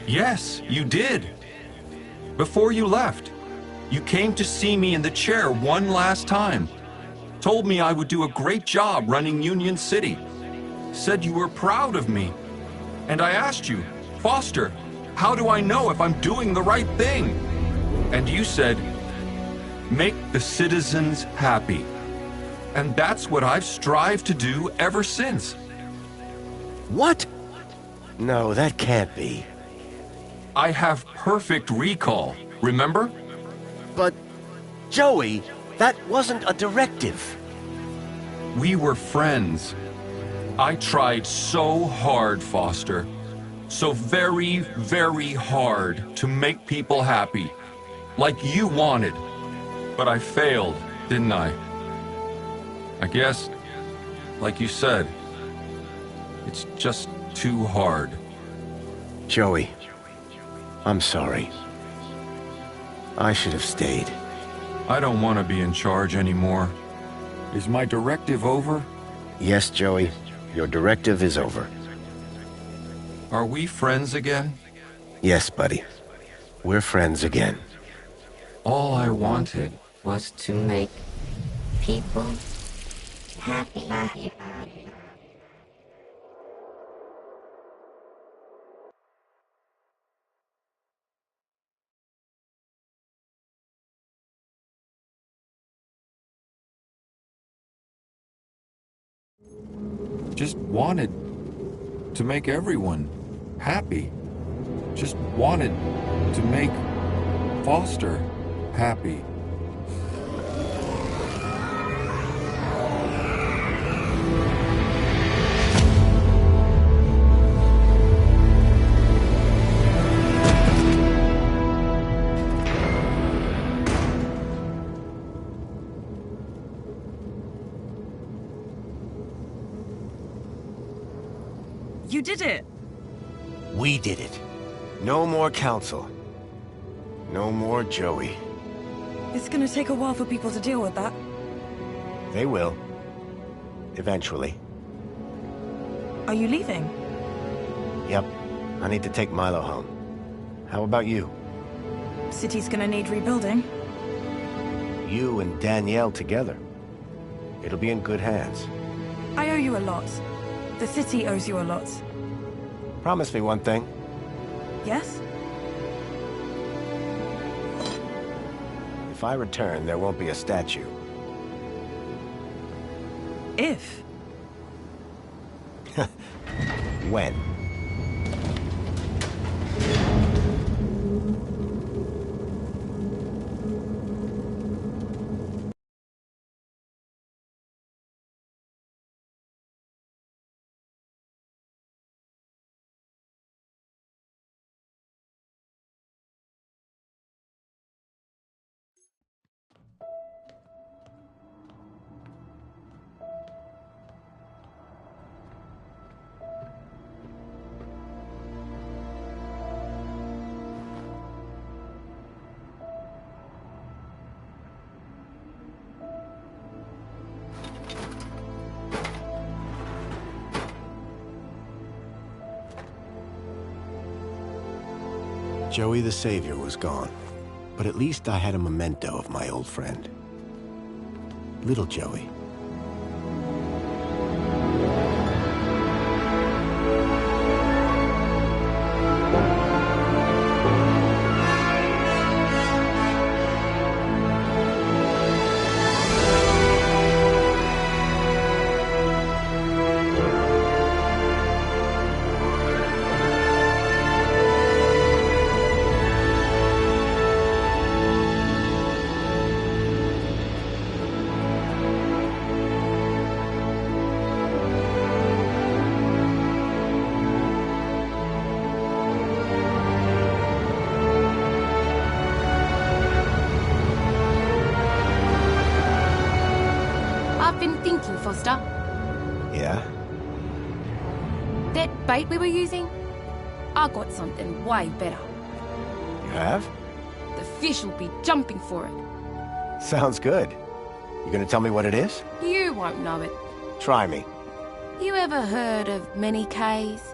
Speaker 8: Yes, you did. Before you left, you came to see me in the chair one last time. Told me I would do a great job running Union City. Said you were proud of me. And I asked you, Foster, how do I know if I'm doing the right thing? And you said, make the citizens happy. And that's what I've strived to do ever since.
Speaker 2: What? No, that can't be.
Speaker 8: I have perfect recall, remember?
Speaker 2: But, Joey, that wasn't a directive.
Speaker 8: We were friends. I tried so hard, Foster. So very, very hard to make people happy. Like you wanted. But I failed, didn't I? I guess, like you said, it's just too hard.
Speaker 2: Joey, I'm sorry. I should have stayed.
Speaker 8: I don't want to be in charge anymore. Is my directive over?
Speaker 2: Yes, Joey. Your directive is over.
Speaker 8: Are we friends again?
Speaker 2: Yes, buddy. We're friends again.
Speaker 8: All I wanted
Speaker 1: was to make people happy.
Speaker 8: Just wanted to make everyone happy. Just wanted to make Foster happy.
Speaker 15: You did it!
Speaker 2: We did it. No more council. No more Joey.
Speaker 15: It's gonna take a while for people to deal with that.
Speaker 2: They will. Eventually.
Speaker 15: Are you leaving?
Speaker 2: Yep. I need to take Milo home. How about you?
Speaker 15: City's gonna need rebuilding.
Speaker 2: You and Danielle together. It'll be in good hands.
Speaker 15: I owe you a lot. The city owes you a lot.
Speaker 2: Promise me one thing.
Speaker 15: Yes?
Speaker 2: If I return, there won't be a statue.
Speaker 15: If?
Speaker 2: When? Joey the Savior was gone, but at least I had a memento of my old friend. Little Joey.
Speaker 10: Foster.
Speaker 2: Yeah?
Speaker 10: That bait we were using? I got something way better.
Speaker 2: You have?
Speaker 10: The fish will be jumping for it.
Speaker 2: Sounds good. You gonna tell me what it is?
Speaker 10: You won't know it.
Speaker 2: Try me.
Speaker 10: You ever heard of many Ks?